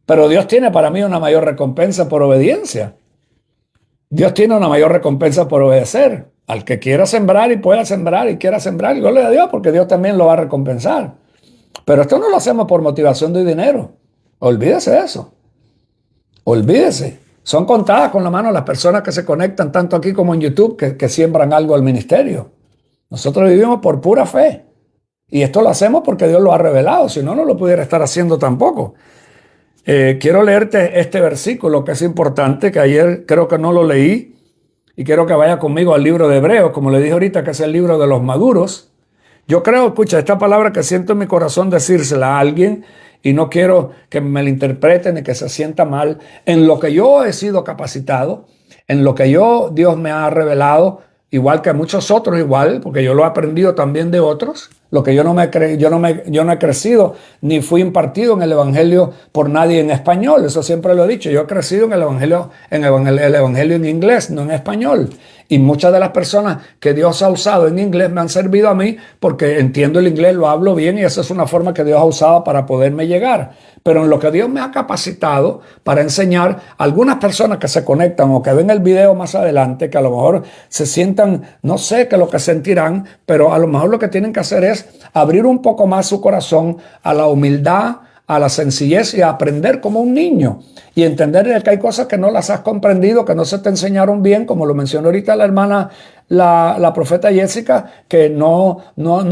Pero Dios tiene para mí una mayor recompensa por obediencia. Dios tiene una mayor recompensa por obedecer. Al que quiera sembrar y pueda sembrar y quiera sembrar, gloria a Dios, porque Dios también lo va a recompensar. Pero esto no lo hacemos por motivación de dinero. Olvídese de eso. Olvídese. Son contadas con la mano las personas que se conectan tanto aquí como en YouTube que siembran algo al ministerio. Nosotros vivimos por pura fe. Y esto lo hacemos porque Dios lo ha revelado. Si no, no lo pudiera estar haciendo tampoco. Quiero leerte este versículo que es importante, que ayer creo que no lo leí. Y quiero que vaya conmigo al libro de Hebreos, como le dije ahorita, que es el libro de los maduros. Yo creo, escucha, esta palabra que siento en mi corazón decírsela a alguien, y no quiero que me la interpreten ni que se sienta mal, en lo que yo he sido capacitado, en lo que Dios me ha revelado, igual que a muchos otros, igual, porque yo lo he aprendido también de otros. Lo que yo no he crecido ni fui impartido en el evangelio por nadie en español. Eso siempre lo he dicho. Yo he crecido en el evangelio en inglés, no en español. Y muchas de las personas que Dios ha usado en inglés me han servido a mí porque entiendo el inglés, lo hablo bien y esa es una forma que Dios ha usado para poderme llegar. Pero en lo que Dios me ha capacitado para enseñar a algunas personas que se conectan o que ven el video más adelante, que a lo mejor se sientan, no sé qué es lo que sentirán, pero a lo mejor lo que tienen que hacer es abrir un poco más su corazón a la humildad, a la sencillez y a aprender como un niño y entender que hay cosas que no las has comprendido, que no se te enseñaron bien, como lo mencionó ahorita la hermana, la profeta Jessica, que no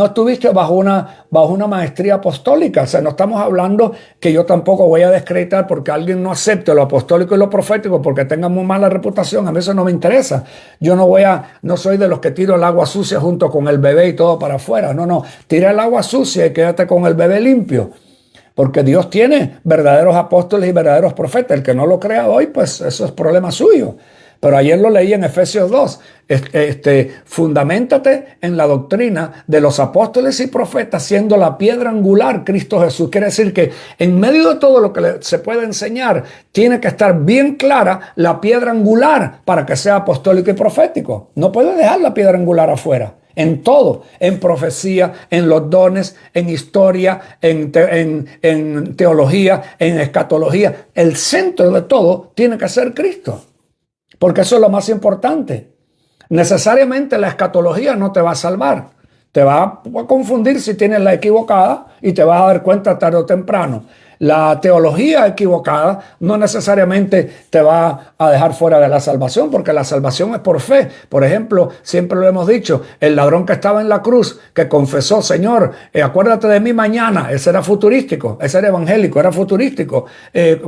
estuviste bajo una maestría apostólica. O sea, no estamos hablando que yo tampoco voy a descreditar porque alguien no acepte lo apostólico y lo profético porque tenga muy mala reputación. A mí eso no me interesa. Yo no soy de los que tiro el agua sucia junto con el bebé y todo para afuera. No, tira el agua sucia y quédate con el bebé limpio. Porque Dios tiene verdaderos apóstoles y verdaderos profetas. El que no lo crea hoy, pues eso es problema suyo. Pero ayer lo leí en Efesios 2. Fundamentate en la doctrina de los apóstoles y profetas, siendo la piedra angular Cristo Jesús. Quiere decir que en medio de todo lo que se puede enseñar, tiene que estar bien clara la piedra angular para que sea apostólico y profético. No puede dejar la piedra angular afuera. En todo, en profecía, en los dones, en historia, en teología, en escatología. El centro de todo tiene que ser Cristo, porque eso es lo más importante. Necesariamente la escatología no te va a salvar. Te va a confundir si tienes la equivocada y te vas a dar cuenta tarde o temprano. La teología equivocada no necesariamente te va a dejar fuera de la salvación, porque la salvación es por fe. Por ejemplo, siempre lo hemos dicho, el ladrón que estaba en la cruz, que confesó, Señor, acuérdate de mí mañana, ese era futurístico, ese era evangélico, era futurístico.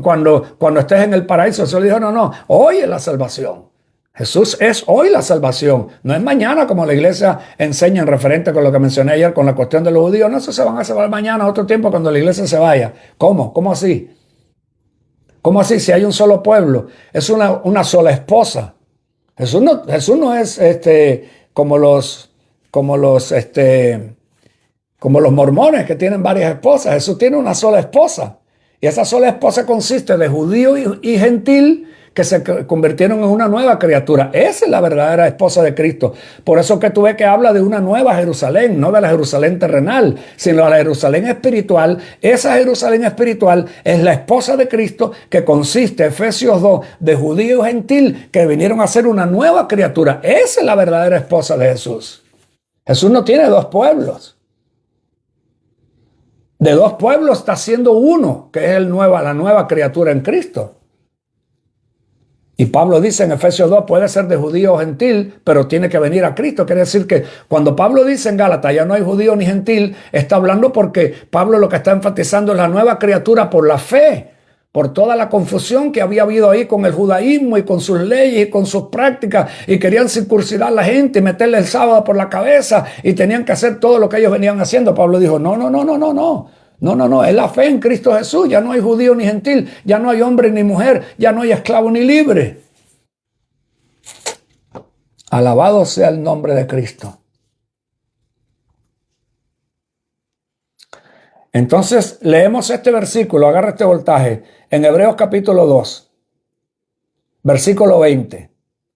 Cuando estés en el paraíso, eso le dijo, no, hoy es la salvación. Jesús es hoy la salvación, no es mañana como la iglesia enseña en referente con lo que mencioné ayer con la cuestión de los judíos. No, eso se van a salvar mañana a otro tiempo cuando la iglesia se vaya. ¿Cómo? ¿Cómo así? ¿Cómo así? Si hay un solo pueblo, es una sola esposa. Jesús no es como los mormones que tienen varias esposas. Jesús tiene una sola esposa. Y esa sola esposa consiste de judío y gentil, que se convirtieron en una nueva criatura. Esa es la verdadera esposa de Cristo. Por eso que tú ves que habla de una nueva Jerusalén, no de la Jerusalén terrenal, sino de la Jerusalén espiritual. Esa Jerusalén espiritual es la esposa de Cristo, que consiste, Efesios 2, de judío y gentil, que vinieron a ser una nueva criatura. Esa es la verdadera esposa de Jesús. Jesús no tiene dos pueblos. De dos pueblos está siendo uno, que es la nueva criatura en Cristo. Y Pablo dice en Efesios 2, puede ser de judío o gentil, pero tiene que venir a Cristo. Quiere decir que cuando Pablo dice en Gálatas, ya no hay judío ni gentil, está hablando porque Pablo lo que está enfatizando es la nueva criatura por la fe, por toda la confusión que había habido ahí con el judaísmo y con sus leyes y con sus prácticas, y querían circuncidar a la gente y meterle el sábado por la cabeza y tenían que hacer todo lo que ellos venían haciendo. Pablo dijo, no, es la fe en Cristo Jesús. Ya no hay judío ni gentil, ya no hay hombre ni mujer, ya no hay esclavo ni libre. Alabado sea el nombre de Cristo. Entonces leemos este versículo, agarra este voltaje, en Hebreos capítulo 2, versículo 20,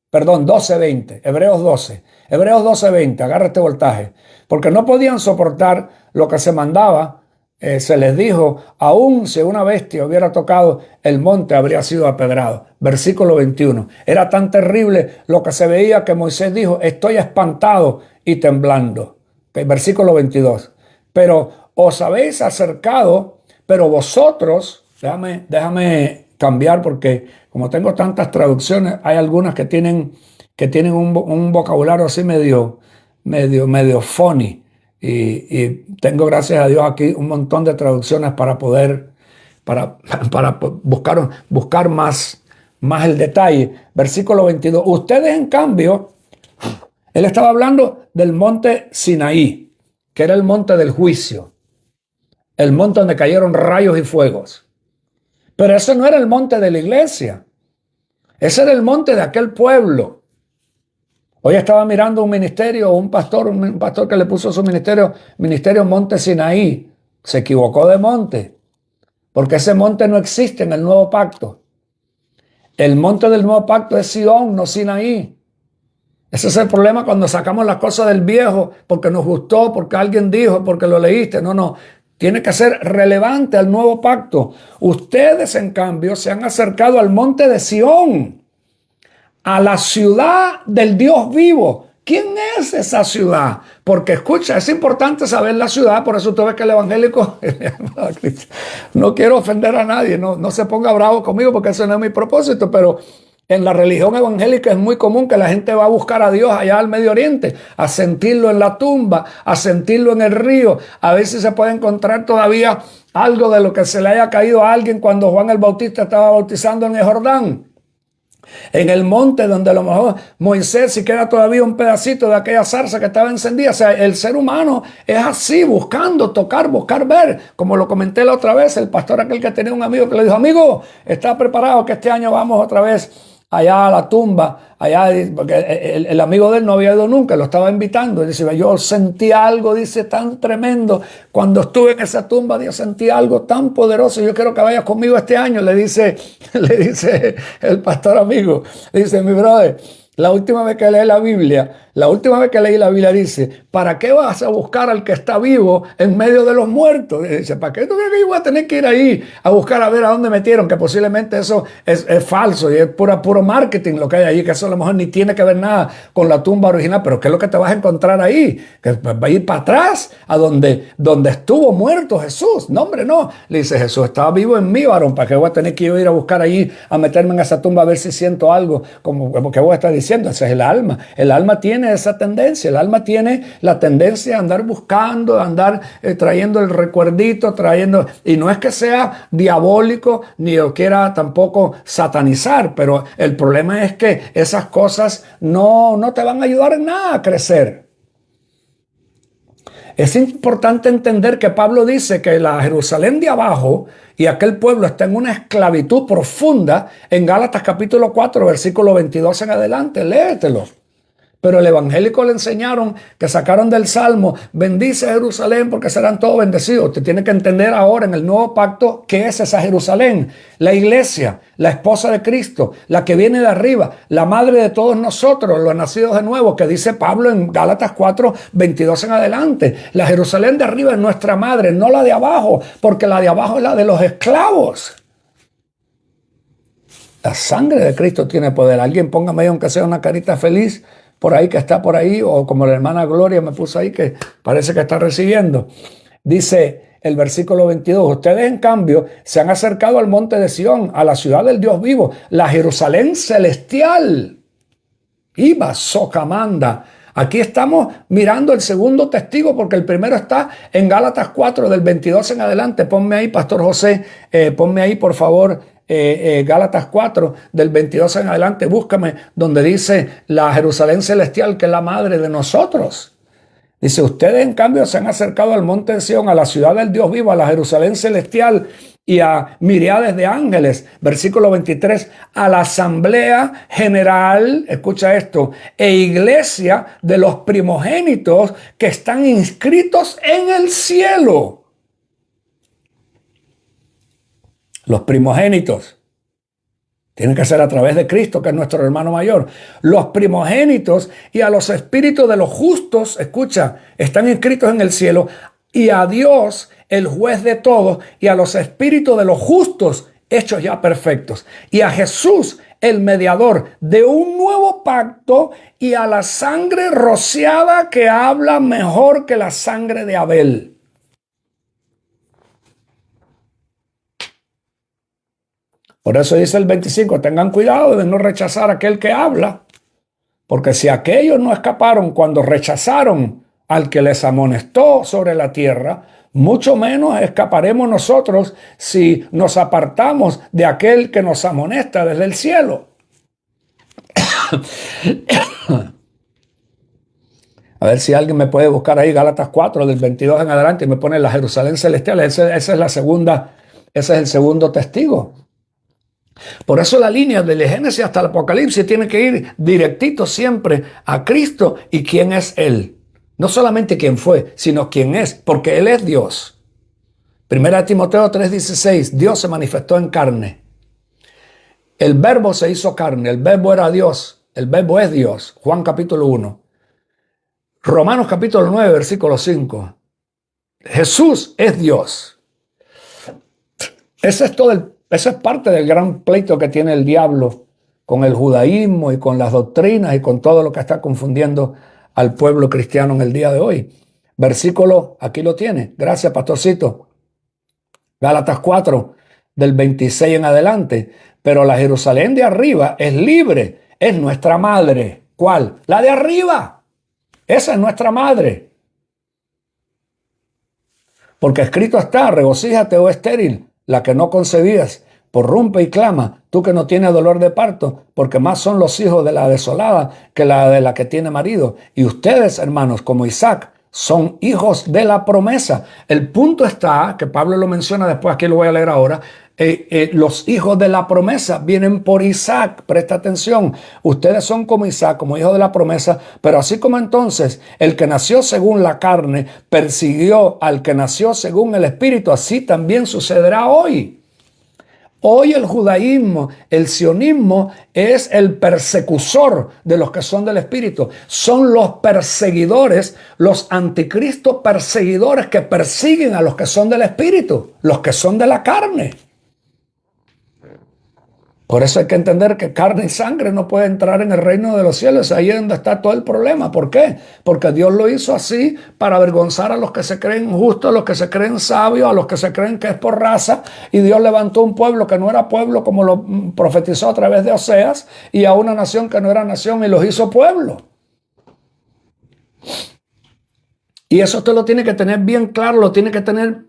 perdón, 12:20, Hebreos 12:20, agarra este voltaje, porque no podían soportar lo que se mandaba, se les dijo, aún si una bestia hubiera tocado el monte habría sido apedrado. Versículo 21, era tan terrible lo que se veía que Moisés dijo, estoy espantado y temblando. Okay, versículo 22, pero os habéis acercado, pero vosotros, déjame cambiar porque como tengo tantas traducciones, hay algunas que tienen un vocabulario así medio funny. Y tengo, gracias a Dios, aquí un montón de traducciones para poder, para buscar más el detalle. Versículo 22. Ustedes, en cambio, él estaba hablando del monte Sinaí, que era el monte del juicio, el monte donde cayeron rayos y fuegos. Pero ese no era el monte de la iglesia. Ese era el monte de aquel pueblo. Hoy estaba mirando un ministerio, un pastor que le puso su ministerio Monte Sinaí. Se equivocó de monte, porque ese monte no existe en el nuevo pacto. El monte del nuevo pacto es Sion, no Sinaí. Ese es el problema cuando sacamos las cosas del viejo, porque nos gustó, porque alguien dijo, porque lo leíste. No. Tiene que ser relevante al nuevo pacto. Ustedes, en cambio, se han acercado al monte de Sion, a la ciudad del Dios vivo. ¿Quién es esa ciudad? Porque escucha, es importante saber la ciudad, por eso tú ves que el evangélico, no quiero ofender a nadie, no se ponga bravo conmigo porque eso no es mi propósito, pero en la religión evangélica es muy común que la gente va a buscar a Dios allá al Medio Oriente, a sentirlo en la tumba, a sentirlo en el río. A veces se puede encontrar todavía algo de lo que se le haya caído a alguien cuando Juan el Bautista estaba bautizando en el Jordán. En el monte donde a lo mejor Moisés, si queda todavía un pedacito de aquella zarza que estaba encendida. O sea, el ser humano es así, buscando, tocar, buscar, ver. Como lo comenté la otra vez, el pastor aquel que tenía un amigo que le dijo, amigo, ¿está preparado que este año vamos otra vez allá a la tumba? Allá, porque el amigo de él no había ido nunca, lo estaba invitando. Y dice, yo sentí algo, dice, tan tremendo. Cuando estuve en esa tumba, Dios, sentí algo tan poderoso. Yo quiero que vayas conmigo este año. Le dice el pastor amigo. Le dice, mi brother, la última vez que leí la Biblia dice, ¿para qué vas a buscar al que está vivo en medio de los muertos? Y dice, ¿para qué tú crees que yo voy a tener que ir ahí a buscar a ver a dónde metieron? Que posiblemente eso es falso y es puro marketing lo que hay ahí, que eso a lo mejor ni tiene que ver nada con la tumba original. Pero ¿qué es lo que te vas a encontrar ahí? Que va a ir para atrás a donde estuvo muerto Jesús. No, hombre, no. Le dice, Jesús estaba vivo en mí, varón. ¿Para qué voy a tener que ir a buscar allí, a meterme en esa tumba a ver si siento algo? Como que voy a estar diciendo. Ese es el alma. El alma tiene esa tendencia. El alma tiene la tendencia a andar buscando, a andar trayendo el recuerdito, y no es que sea diabólico ni lo quiera tampoco satanizar, pero el problema es que esas cosas no te van a ayudar en nada a crecer. Es importante entender que Pablo dice que la Jerusalén de abajo y aquel pueblo está en una esclavitud profunda en Gálatas capítulo 4, versículo 22 en adelante. Léetelo. Pero el evangélico le enseñaron que sacaron del Salmo, bendice Jerusalén porque serán todos bendecidos. Usted tiene que entender ahora en el nuevo pacto qué es esa Jerusalén. La iglesia, la esposa de Cristo, la que viene de arriba, la madre de todos nosotros, los nacidos de nuevo, que dice Pablo en Gálatas 4, 22 en adelante. La Jerusalén de arriba es nuestra madre, no la de abajo, porque la de abajo es la de los esclavos. La sangre de Cristo tiene poder. Alguien póngame ahí, aunque sea una carita feliz, por ahí que está por ahí, o como la hermana Gloria me puso ahí, que parece que está recibiendo. Dice el versículo 22, ustedes en cambio se han acercado al monte de Sión, a la ciudad del Dios vivo, la Jerusalén celestial. Iba Socamanda. Aquí estamos mirando el segundo testigo, porque el primero está en Gálatas 4, del 22 en adelante. Ponme ahí, Pastor José, ponme ahí, por favor, Gálatas 4, del 22 en adelante. Búscame donde dice la Jerusalén celestial, que es la madre de nosotros. Dice, ustedes en cambio se han acercado al monte de Sión, a la ciudad del Dios vivo, a la Jerusalén celestial y a miríades de ángeles. Versículo 23, a la asamblea general, escucha esto, e iglesia de los primogénitos que están inscritos en el cielo. Los primogénitos tienen que ser a través de Cristo, que es nuestro hermano mayor. Los primogénitos y a los espíritus de los justos, escucha, están inscritos en el cielo. Y a Dios, el juez de todos, y a los espíritus de los justos, hechos ya perfectos. Y a Jesús, el mediador de un nuevo pacto, y a la sangre rociada que habla mejor que la sangre de Abel. Por eso dice el 25, tengan cuidado de no rechazar a aquel que habla, porque si aquellos no escaparon cuando rechazaron al que les amonestó sobre la tierra, mucho menos escaparemos nosotros si nos apartamos de aquel que nos amonesta desde el cielo. A ver si alguien me puede buscar ahí Gálatas 4, del 22 en adelante, y me pone la Jerusalén celestial. Esa es la segunda, ese es el segundo testigo. Por eso la línea del Génesis hasta el Apocalipsis tiene que ir directito siempre a Cristo y quién es Él. No solamente quién fue, sino quién es, porque Él es Dios. Primera Timoteo 3:16, Dios se manifestó en carne. El verbo se hizo carne, el verbo era Dios, el verbo es Dios. Juan capítulo 1. Romanos capítulo 9, versículo 5. Jesús es Dios. Ese es parte del gran pleito que tiene el diablo con el judaísmo y con las doctrinas y con todo lo que está confundiendo al pueblo cristiano en el día de hoy. Versículo, aquí lo tiene. Gracias, pastorcito. Gálatas 4, del 26 en adelante. Pero la Jerusalén de arriba es libre, es nuestra madre. ¿Cuál? La de arriba. Esa es nuestra madre. Porque escrito está, regocíjate, oh estéril, la que no concebías, porrumpe y clama, tú que no tienes dolor de parto, porque más son los hijos de la desolada que la de la que tiene marido. Y ustedes, hermanos, como Isaac, son hijos de la promesa. El punto está, que Pablo lo menciona después, aquí lo voy a leer ahora, los hijos de la promesa vienen por Isaac. Presta atención, ustedes son como Isaac, como hijos de la promesa, pero así como entonces el que nació según la carne persiguió al que nació según el espíritu, así también sucederá hoy. Hoy el judaísmo, el sionismo es el persecutor de los que son del espíritu. Son los perseguidores, los anticristos perseguidores que persiguen a los que son del espíritu, los que son de la carne. Por eso hay que entender que carne y sangre no pueden entrar en el reino de los cielos. Ahí es donde está todo el problema. ¿Por qué? Porque Dios lo hizo así para avergonzar a los que se creen justos, a los que se creen sabios, a los que se creen que es por raza. Y Dios levantó un pueblo que no era pueblo, como lo profetizó a través de Oseas, y a una nación que no era nación, y los hizo pueblo. Y eso usted lo tiene que tener bien claro, lo tiene que tener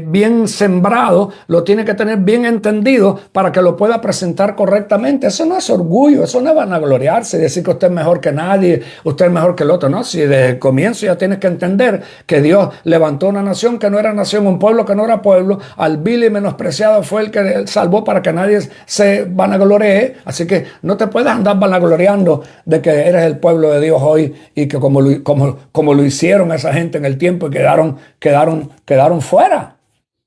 bien sembrado, lo tiene que tener bien entendido para que lo pueda presentar correctamente. Eso no es orgullo, eso no es vanagloriarse, decir que usted es mejor que nadie, usted es mejor que el otro. No, si desde el comienzo ya tienes que entender que Dios levantó una nación que no era nación, un pueblo que no era pueblo, al vil y menospreciado fue el que salvó para que nadie se vanagloree. Así que no te puedes andar vanagloriando de que eres el pueblo de Dios hoy y que como lo hicieron esa gente en el tiempo y quedaron fuera.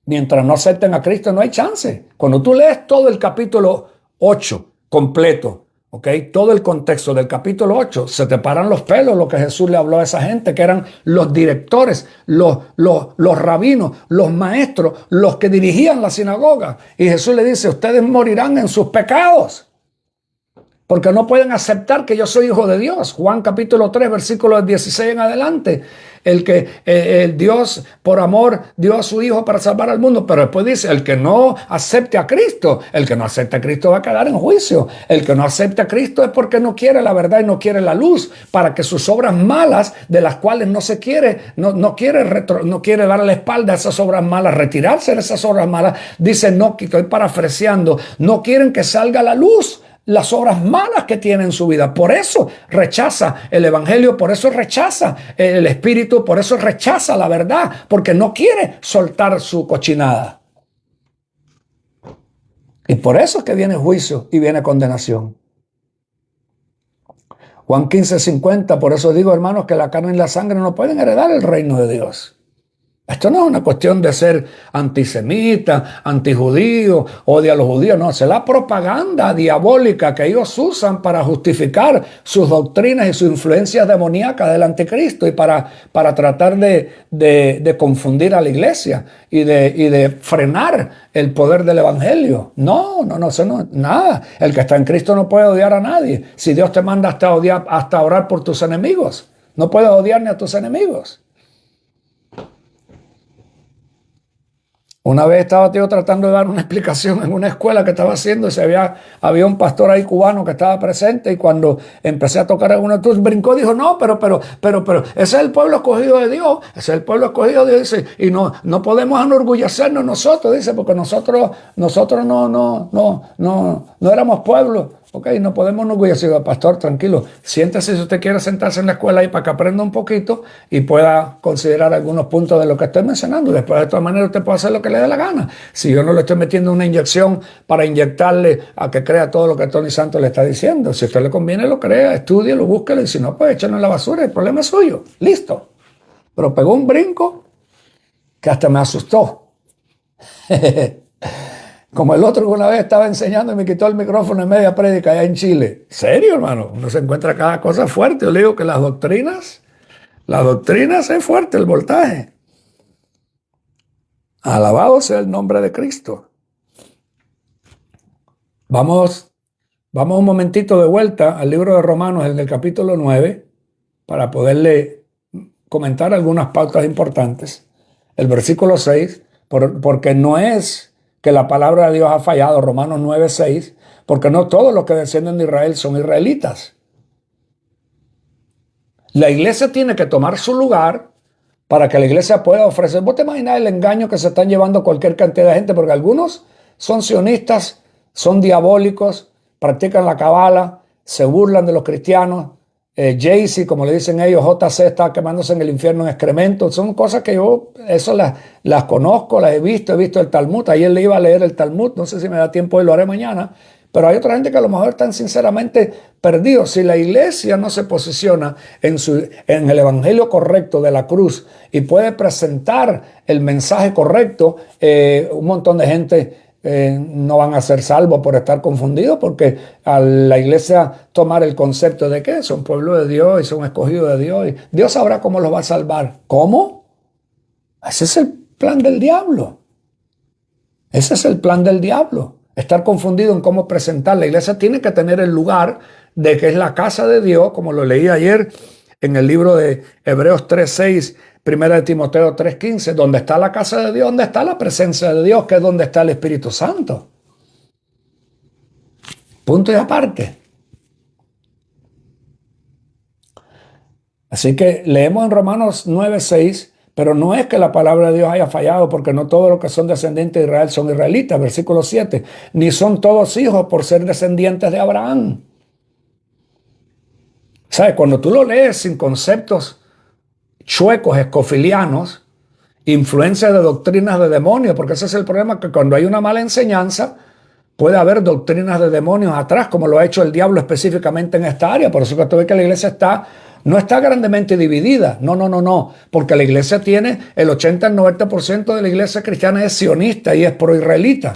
Mientras no acepten a Cristo no hay chance. Cuando tú lees todo el capítulo 8 completo, ¿ok? Todo el contexto del capítulo 8, se te paran los pelos lo que Jesús le habló a esa gente, que eran los directores, los rabinos, los maestros, los que dirigían la sinagoga. Y Jesús le dice, ustedes morirán en sus pecados, porque no pueden aceptar que yo soy hijo de Dios. Juan capítulo 3, versículos 16 en adelante. El Dios por amor dio a su hijo para salvar al mundo. Pero después dice, el que no acepte a Cristo, el que no acepte a Cristo va a quedar en juicio. El que no acepte a Cristo es porque no quiere la verdad y no quiere la luz, para que sus obras malas, de las cuales no quiere dar la espalda a esas obras malas, retirarse de esas obras malas. Dice, no, estoy parafraseando, no quieren que salga la luz las obras malas que tiene en su vida. Por eso rechaza el evangelio, por eso rechaza el espíritu, por eso rechaza la verdad, porque no quiere soltar su cochinada. Y por eso es que viene juicio y viene condenación. Juan 15:50, por eso digo, hermanos, que la carne y la sangre no pueden heredar el reino de Dios. Esto no es una cuestión de ser antisemita, antijudío, odia a los judíos. No, es la propaganda diabólica que ellos usan para justificar sus doctrinas y sus influencias demoníacas del anticristo y para tratar de confundir a la iglesia y de frenar el poder del evangelio. No, eso no, nada. El que está en Cristo no puede odiar a nadie. Si Dios te manda hasta orar por tus enemigos, no puedes odiar ni a tus enemigos. Una vez estaba yo tratando de dar una explicación en una escuela que estaba haciendo y había un pastor ahí cubano que estaba presente, y cuando empecé a tocar alguna tus brincó, dijo, no, pero ese es el pueblo escogido de Dios, ese es el pueblo escogido de Dios, dice, y no podemos enorgullecernos nosotros, dice, porque nosotros no éramos pueblo. Ok, no podemos enorgullecer. Pastor, tranquilo, siéntese si usted quiere sentarse en la escuela ahí para que aprenda un poquito y pueda considerar algunos puntos de lo que estoy mencionando. Después, de todas maneras, usted puede hacer lo que le dé la gana. Si yo no le estoy metiendo una inyección para inyectarle a que crea todo lo que Tony Santos le está diciendo. Si a usted le conviene, lo crea, estúdielo, búsquelo, y si no, pues échalo en la basura, el problema es suyo. Listo. Pero pegó un brinco que hasta me asustó. Como el otro que una vez estaba enseñando y me quitó el micrófono en media prédica allá en Chile. ¿Serio, hermano? Uno se encuentra cada cosa fuerte. Yo le digo que las doctrinas es fuerte el voltaje. Alabado sea el nombre de Cristo. Vamos un momentito de vuelta al libro de Romanos, el del capítulo 9, para poderle comentar algunas pautas importantes. El versículo 6, porque no es que la palabra de Dios ha fallado, Romanos 9:6, porque no todos los que descienden de Israel son israelitas. La iglesia tiene que tomar su lugar para que la iglesia pueda ofrecer. ¿Vos te imaginas el engaño que se están llevando cualquier cantidad de gente? Porque algunos son sionistas, son diabólicos, practican la cabala, se burlan de los cristianos. Jay-Z, como le dicen ellos, JC está quemándose en el infierno en excremento. Son cosas que yo las conozco, las he visto el Talmud. Ayer le iba a leer el Talmud, no sé si me da tiempo y lo haré mañana. Pero hay otra gente que a lo mejor están sinceramente perdidos. Si la iglesia no se posiciona en el evangelio correcto de la cruz y puede presentar el mensaje correcto, un montón de gente no van a ser salvos por estar confundidos, porque a la iglesia tomar el concepto de que son pueblo de Dios y son escogidos de Dios, y Dios sabrá cómo los va a salvar. ¿Cómo? Ese es el plan del diablo. Ese es el plan del diablo. Estar confundido en cómo presentar. La iglesia tiene que tener el lugar de que es la casa de Dios, como lo leí ayer en el libro de Hebreos 3:6, Primera de Timoteo 3:15, donde está la casa de Dios, donde está la presencia de Dios, que es donde está el Espíritu Santo. Punto y aparte. Así que leemos en Romanos 9:6, Pero no es que la palabra de Dios haya fallado, porque no todos los que son descendientes de Israel son israelitas, versículo 7, ni son todos hijos por ser descendientes de Abraham. ¿Sabes? Cuando tú lo lees sin conceptos chuecos, escofilianos, influencia de doctrinas de demonios, porque ese es el problema, que cuando hay una mala enseñanza, puede haber doctrinas de demonios atrás, como lo ha hecho el diablo específicamente en esta área. Por eso que tú ves que la iglesia no está grandemente dividida. No. Porque la iglesia tiene el 80 al 90% de la iglesia cristiana es sionista y es pro-israelita,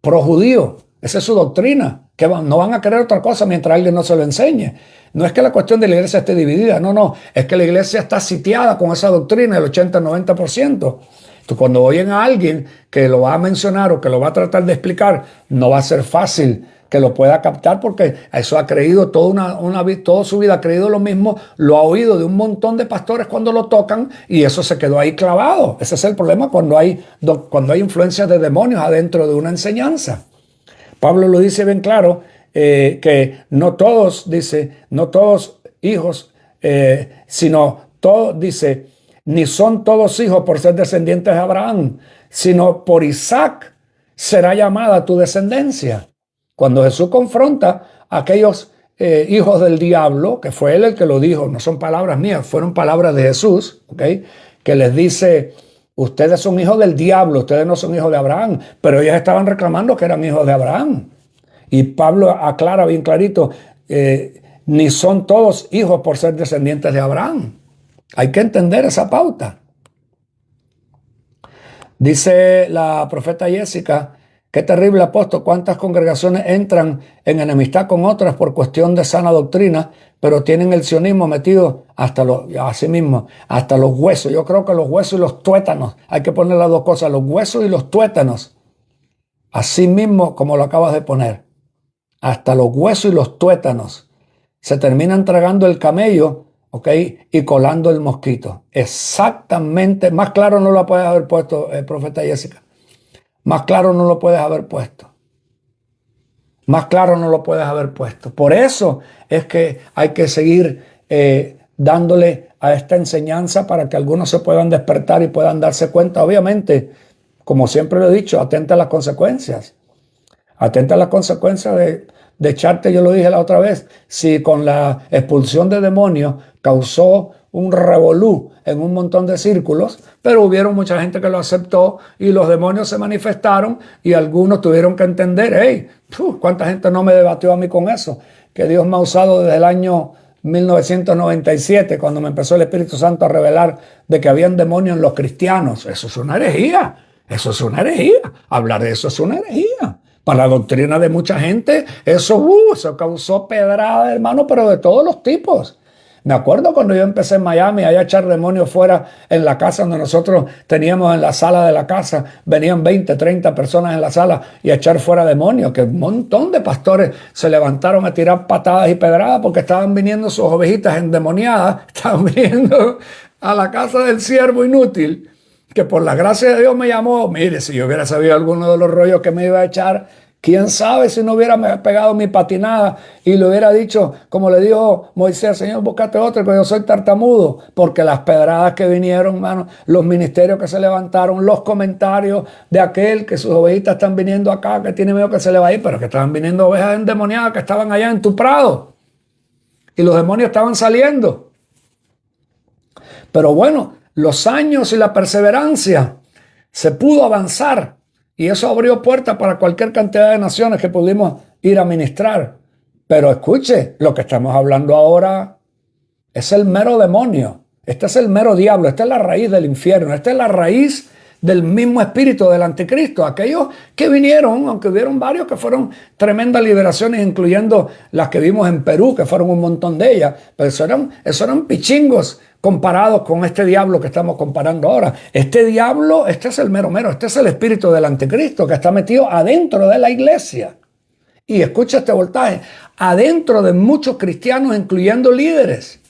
pro-judío. Esa es su doctrina, que no van a querer otra cosa mientras alguien no se lo enseñe. No es que la cuestión de la iglesia esté dividida, no. Es que la iglesia está sitiada con esa doctrina, el 80 al 90%. Entonces, cuando oyen a alguien que lo va a mencionar o que lo va a tratar de explicar, no va a ser fácil que lo pueda captar, porque eso ha creído toda su vida, ha creído lo mismo, lo ha oído de un montón de pastores cuando lo tocan y eso se quedó ahí clavado. Ese es el problema cuando hay influencias de demonios adentro de una enseñanza. Pablo lo dice bien claro, que no todos hijos, sino todos, dice, ni son todos hijos por ser descendientes de Abraham, sino por Isaac será llamada tu descendencia. Cuando Jesús confronta a aquellos hijos del diablo, que fue él el que lo dijo, no son palabras mías, fueron palabras de Jesús, ¿okay? Que les dice, ustedes son hijos del diablo, ustedes no son hijos de Abraham, pero ellos estaban reclamando que eran hijos de Abraham. Y Pablo aclara bien clarito, ni son todos hijos por ser descendientes de Abraham. Hay que entender esa pauta. Dice la profeta Jessica, qué terrible, apóstol, cuántas congregaciones entran en enemistad con otras por cuestión de sana doctrina, pero tienen el sionismo metido hasta los huesos. Yo creo que los huesos y los tuétanos, hay que poner las dos cosas, los huesos y los tuétanos, así mismo como lo acabas de poner, hasta los huesos y los tuétanos se terminan tragando el camello, ¿ok? Y colando el mosquito. Exactamente, más claro no lo puedes haber puesto, profeta Jessica. Más claro no lo puedes haber puesto. Más claro no lo puedes haber puesto. Por eso es que hay que seguir dándole a esta enseñanza para que algunos se puedan despertar y puedan darse cuenta. Obviamente, como siempre lo he dicho, atenta a las consecuencias. Atenta a las consecuencias de echarte, yo lo dije la otra vez, si con la expulsión de demonios causó un revolú en un montón de círculos, pero hubieron mucha gente que lo aceptó y los demonios se manifestaron y algunos tuvieron que entender, hey, ¿cuánta gente no me debatió a mí con eso? Que Dios me ha usado desde el año 1997, cuando me empezó el Espíritu Santo a revelar de que habían demonios en los cristianos. Eso es una herejía, eso es una herejía, hablar de eso es una herejía. Para la doctrina de mucha gente, eso causó pedrada, hermano, pero de todos los tipos. Me acuerdo cuando yo empecé en Miami a echar demonios fuera en la casa donde nosotros teníamos en la sala de la casa, venían 20, 30 personas en la sala y a echar fuera demonios, que un montón de pastores se levantaron a tirar patadas y pedradas porque estaban viniendo sus ovejitas endemoniadas, estaban viniendo a la casa del siervo inútil, que por la gracia de Dios me llamó. Mire, si yo hubiera sabido alguno de los rollos que me iba a echar, quién sabe si no hubiera pegado mi patinada y le hubiera dicho, como le dijo Moisés, Señor, búscate otro, que yo soy tartamudo, porque las pedradas que vinieron, hermano, los ministerios que se levantaron, los comentarios de aquel que sus ovejitas están viniendo acá, que tiene miedo que se le va a ir, pero que estaban viniendo ovejas endemoniadas que estaban allá en tu prado y los demonios estaban saliendo. Pero bueno, los años y la perseverancia, se pudo avanzar y eso abrió puertas para cualquier cantidad de naciones que pudimos ir a ministrar. Pero escuche, lo que estamos hablando ahora es el mero demonio. Este es el mero diablo, esta es la raíz del infierno, esta es la raíz del mismo espíritu del anticristo. Aquellos que vinieron, aunque hubieron varios que fueron tremendas liberaciones, incluyendo las que vimos en Perú, que fueron un montón de ellas, pero eso eran pichingos comparados con este diablo que estamos comparando ahora. Este diablo, este es el mero, este es el espíritu del anticristo que está metido adentro de la iglesia. Y escucha este voltaje, adentro de muchos cristianos, incluyendo líderes.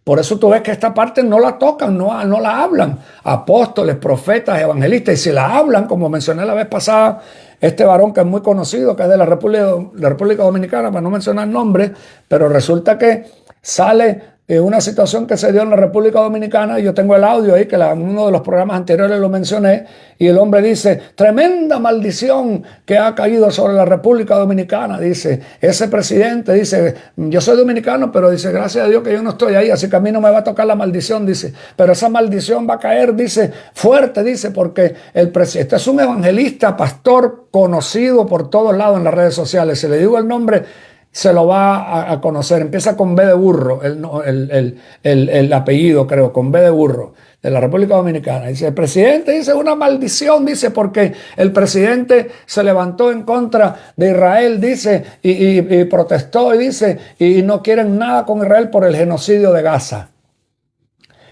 Por eso tú ves que esta parte no la tocan, no la hablan. Apóstoles, profetas, evangelistas, y si la hablan, como mencioné la vez pasada, este varón que es muy conocido, que es de la República Dominicana, para no mencionar nombres, pero resulta que sale una situación que se dio en la República Dominicana. Yo tengo el audio ahí, que en uno de los programas anteriores lo mencioné, y el hombre dice, tremenda maldición que ha caído sobre la República Dominicana. Dice, ese presidente dice, yo soy dominicano, pero dice, gracias a Dios que yo no estoy ahí, así que a mí no me va a tocar la maldición, dice, pero esa maldición va a caer, dice, fuerte, dice, porque el presidente es un evangelista, pastor, conocido por todos lados en las redes sociales. Si le digo el nombre, se lo va a conocer. Empieza con B de burro, el apellido, creo, con B de burro, de la República Dominicana. Dice, el presidente dice una maldición, dice, porque el presidente se levantó en contra de Israel, dice, y protestó, y dice, y no quieren nada con Israel por el genocidio de Gaza.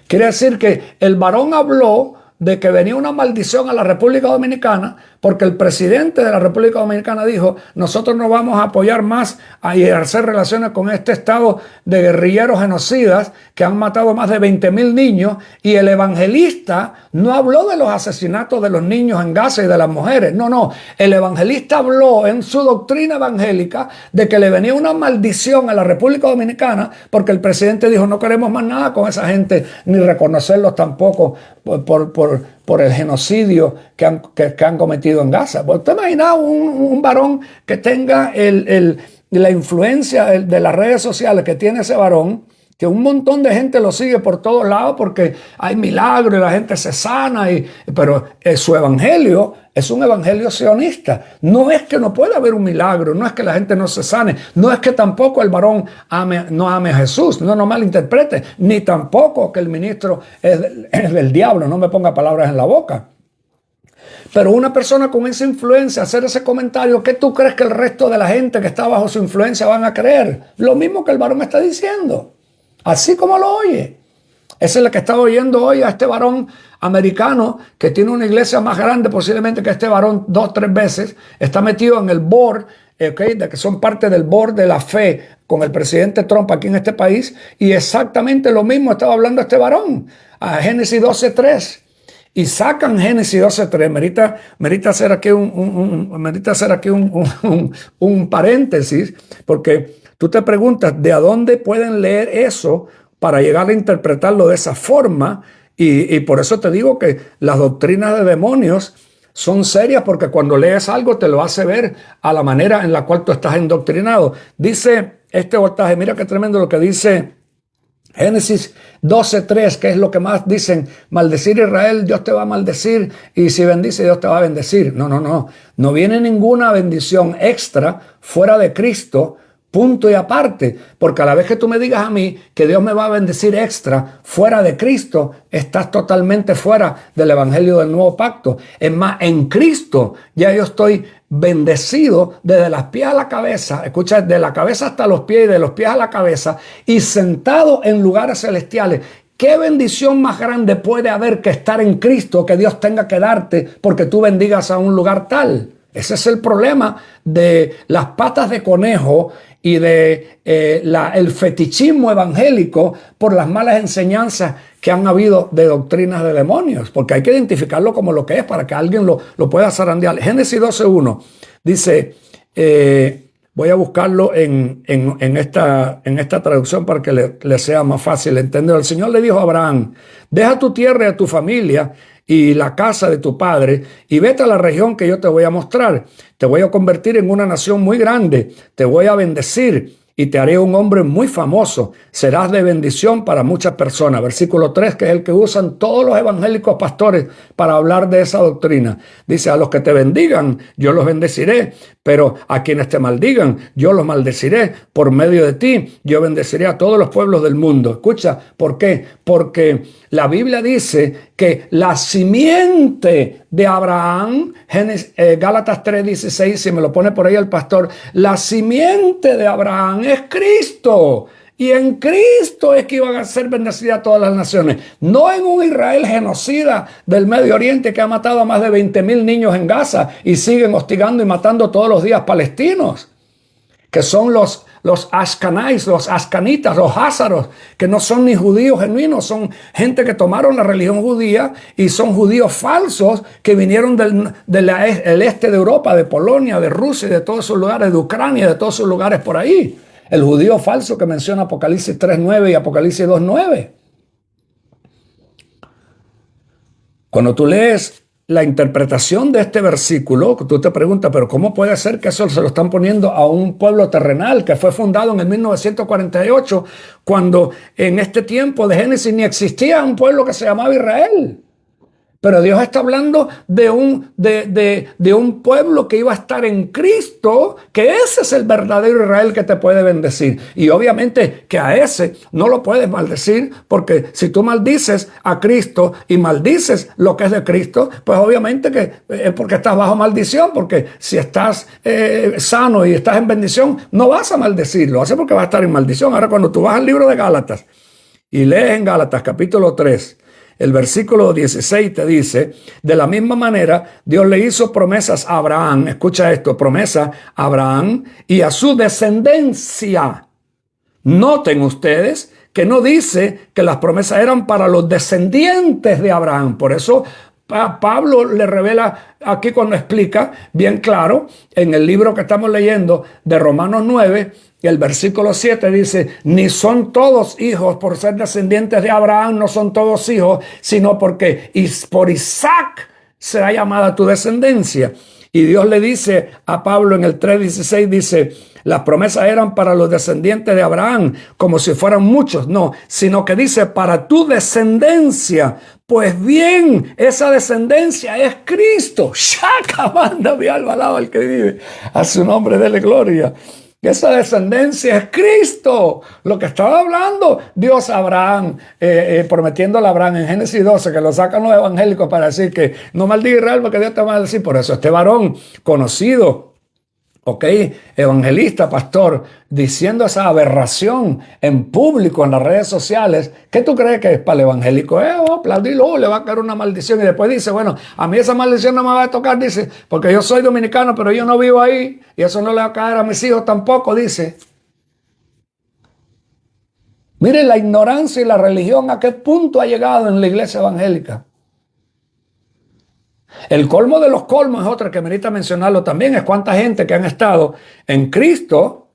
Quiere decir que el varón habló de que venía una maldición a la República Dominicana porque el presidente de la República Dominicana dijo, nosotros no vamos a apoyar más a hacer relaciones con este estado de guerrilleros genocidas que han matado más de 20,000 niños, y el evangelista no habló de los asesinatos de los niños en Gaza y de las mujeres. No, el evangelista habló en su doctrina evangélica de que le venía una maldición a la República Dominicana porque el presidente dijo, no queremos más nada con esa gente, ni reconocerlos tampoco por el genocidio que han cometido en Gaza. Pues usted imagina un varón que tenga la influencia de las redes sociales que tiene ese varón, que un montón de gente lo sigue por todos lados porque hay milagros y la gente se sana, pero su evangelio es un evangelio sionista. No es que no pueda haber un milagro, no es que la gente no se sane, no es que tampoco el varón no ame a Jesús, no malinterprete, ni tampoco que el ministro es del diablo, no me ponga palabras en la boca. Pero una persona con esa influencia, hacer ese comentario, ¿qué tú crees que el resto de la gente que está bajo su influencia van a creer? Lo mismo que el varón está diciendo, así como lo oye. Ese es el que estaba oyendo hoy a este varón americano que tiene una iglesia más grande posiblemente que este varón 2 o 3 veces. Está metido en el board, de que son parte del board de la fe con el presidente Trump aquí en este país. Y exactamente lo mismo estaba hablando este varón a Génesis 12:3. Y sacan Génesis 12:3. Merita hacer aquí un paréntesis, porque tú te preguntas de a dónde pueden leer eso para llegar a interpretarlo de esa forma. Y por eso te digo que las doctrinas de demonios son serias, porque cuando lees algo te lo hace ver a la manera en la cual tú estás endoctrinado. Dice este voltaje, mira qué tremendo lo que dice Génesis 12:3, que es lo que más dicen: maldecir a Israel, Dios te va a maldecir, y si bendice, Dios te va a bendecir. No viene ninguna bendición extra fuera de Cristo, punto y aparte, porque a la vez que tú me digas a mí que Dios me va a bendecir extra fuera de Cristo, estás totalmente fuera del evangelio del nuevo pacto. Es más, en Cristo ya yo estoy bendecido desde las pies a la cabeza, escucha, de la cabeza hasta los pies y de los pies a la cabeza, y sentado en lugares celestiales. ¿Qué bendición más grande puede haber que estar en Cristo, que Dios tenga que darte porque tú bendigas a un lugar tal? Ese es el problema de las patas de conejo y de el fetichismo evangélico por las malas enseñanzas que han habido de doctrinas de demonios, porque hay que identificarlo como lo que es para que alguien lo pueda zarandear. Génesis 12:1 dice, voy a buscarlo en esta traducción para que le sea más fácil entender. El Señor le dijo a Abraham: deja tu tierra y a tu familia y la casa de tu padre, y vete a la región que yo te voy a mostrar. Te voy a convertir en una nación muy grande, te voy a bendecir y te haré un hombre muy famoso. Serás de bendición para muchas personas. Versículo 3, que es el que usan todos los evangélicos pastores para hablar de esa doctrina. Dice: a los que te bendigan, yo los bendeciré, pero a quienes te maldigan, yo los maldeciré. Por medio de ti, yo bendeciré a todos los pueblos del mundo. Escucha, ¿por qué? Porque la Biblia dice que la simiente de Abraham, Gálatas 3:16, si me lo pone por ahí el pastor, la simiente de Abraham es Cristo. Y en Cristo es que iban a ser bendecidas todas las naciones. No en un Israel genocida del Medio Oriente que ha matado a más de 20,000 niños en Gaza y siguen hostigando y matando todos los días palestinos, que son los ascanáis, los ascanitas, los házaros, que no son ni judíos genuinos, son gente que tomaron la religión judía y son judíos falsos que vinieron del este de Europa, de Polonia, de Rusia, de todos esos lugares, de Ucrania, de todos esos lugares por ahí. El judío falso que menciona Apocalipsis 3:9 y Apocalipsis 2:9. Cuando tú lees la interpretación de este versículo, tú te preguntas, pero ¿cómo puede ser que eso se lo están poniendo a un pueblo terrenal que fue fundado en el 1948, cuando en este tiempo de Génesis ni existía un pueblo que se llamaba Israel? Pero Dios está hablando de un pueblo que iba a estar en Cristo, que ese es el verdadero Israel que te puede bendecir. Y obviamente que a ese no lo puedes maldecir, porque si tú maldices a Cristo y maldices lo que es de Cristo, pues obviamente que es porque estás bajo maldición, porque si estás sano y estás en bendición, no vas a maldecirlo, hace porque vas a estar en maldición. Ahora cuando tú vas al libro de Gálatas y lees en Gálatas capítulo 3, el versículo 16 te dice, de la misma manera, Dios le hizo promesas a Abraham, escucha esto, promesa a Abraham y a su descendencia. Noten ustedes que no dice que las promesas eran para los descendientes de Abraham. Por eso Pablo le revela aquí cuando explica bien claro en el libro que estamos leyendo de Romanos 9, y el versículo 7 dice, ni son todos hijos por ser descendientes de Abraham, no son todos hijos, sino porque por Isaac será llamada tu descendencia. Y Dios le dice a Pablo en el 3:16, dice, las promesas eran para los descendientes de Abraham, como si fueran muchos, no, sino que dice, para tu descendencia. Pues bien, esa descendencia es Cristo. Shaka, manda mi alma, alaba al que vive. A su nombre dele gloria. Esa descendencia es Cristo. Lo que estaba hablando Dios a Abraham, prometiéndole a Abraham en Génesis 12, que lo sacan los evangélicos para decir que no maldiga Israel porque Dios te va a decir. Por eso este varón conocido, evangelista, pastor, diciendo esa aberración en público en las redes sociales, ¿qué tú crees que es para el evangélico? Aplaudirlo, le va a caer una maldición, y después dice, bueno, a mí esa maldición no me va a tocar, dice, porque yo soy dominicano, pero yo no vivo ahí, y eso no le va a caer a mis hijos tampoco, dice. Miren la ignorancia y la religión a qué punto ha llegado en la iglesia evangélica. El colmo de los colmos es otra que merita mencionarlo también, es cuánta gente que han estado en Cristo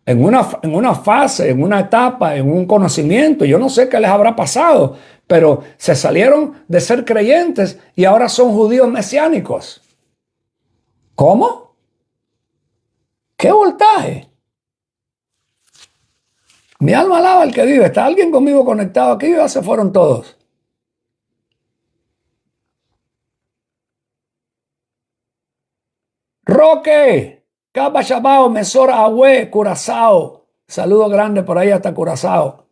en una fase, en una etapa, en un conocimiento. Yo no sé qué les habrá pasado, pero se salieron de ser creyentes y ahora son judíos mesiánicos. ¿Cómo? ¿Qué voltaje? Mi alma alaba al que vive. ¿Está alguien conmigo conectado aquí? Ya se fueron todos. Roque, Caba Chabao, Mesora Agüe, Curazao. Saludo grande por ahí hasta Curazao.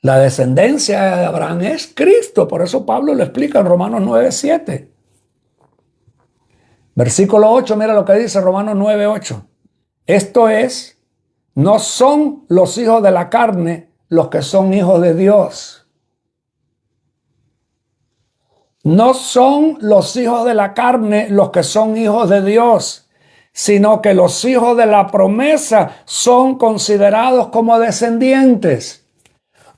La descendencia de Abraham es Cristo. Por eso Pablo lo explica en Romanos 9:7. Versículo 8, mira lo que dice Romanos 9:8. Esto es, no son los hijos de la carne los que son hijos de Dios. No son los hijos de la carne los que son hijos de Dios, sino que los hijos de la promesa son considerados como descendientes.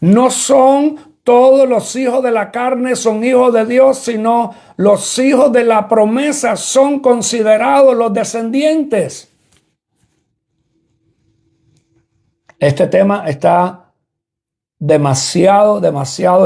No son todos los hijos de la carne son hijos de Dios, sino los hijos de la promesa son considerados los descendientes. Este tema está demasiado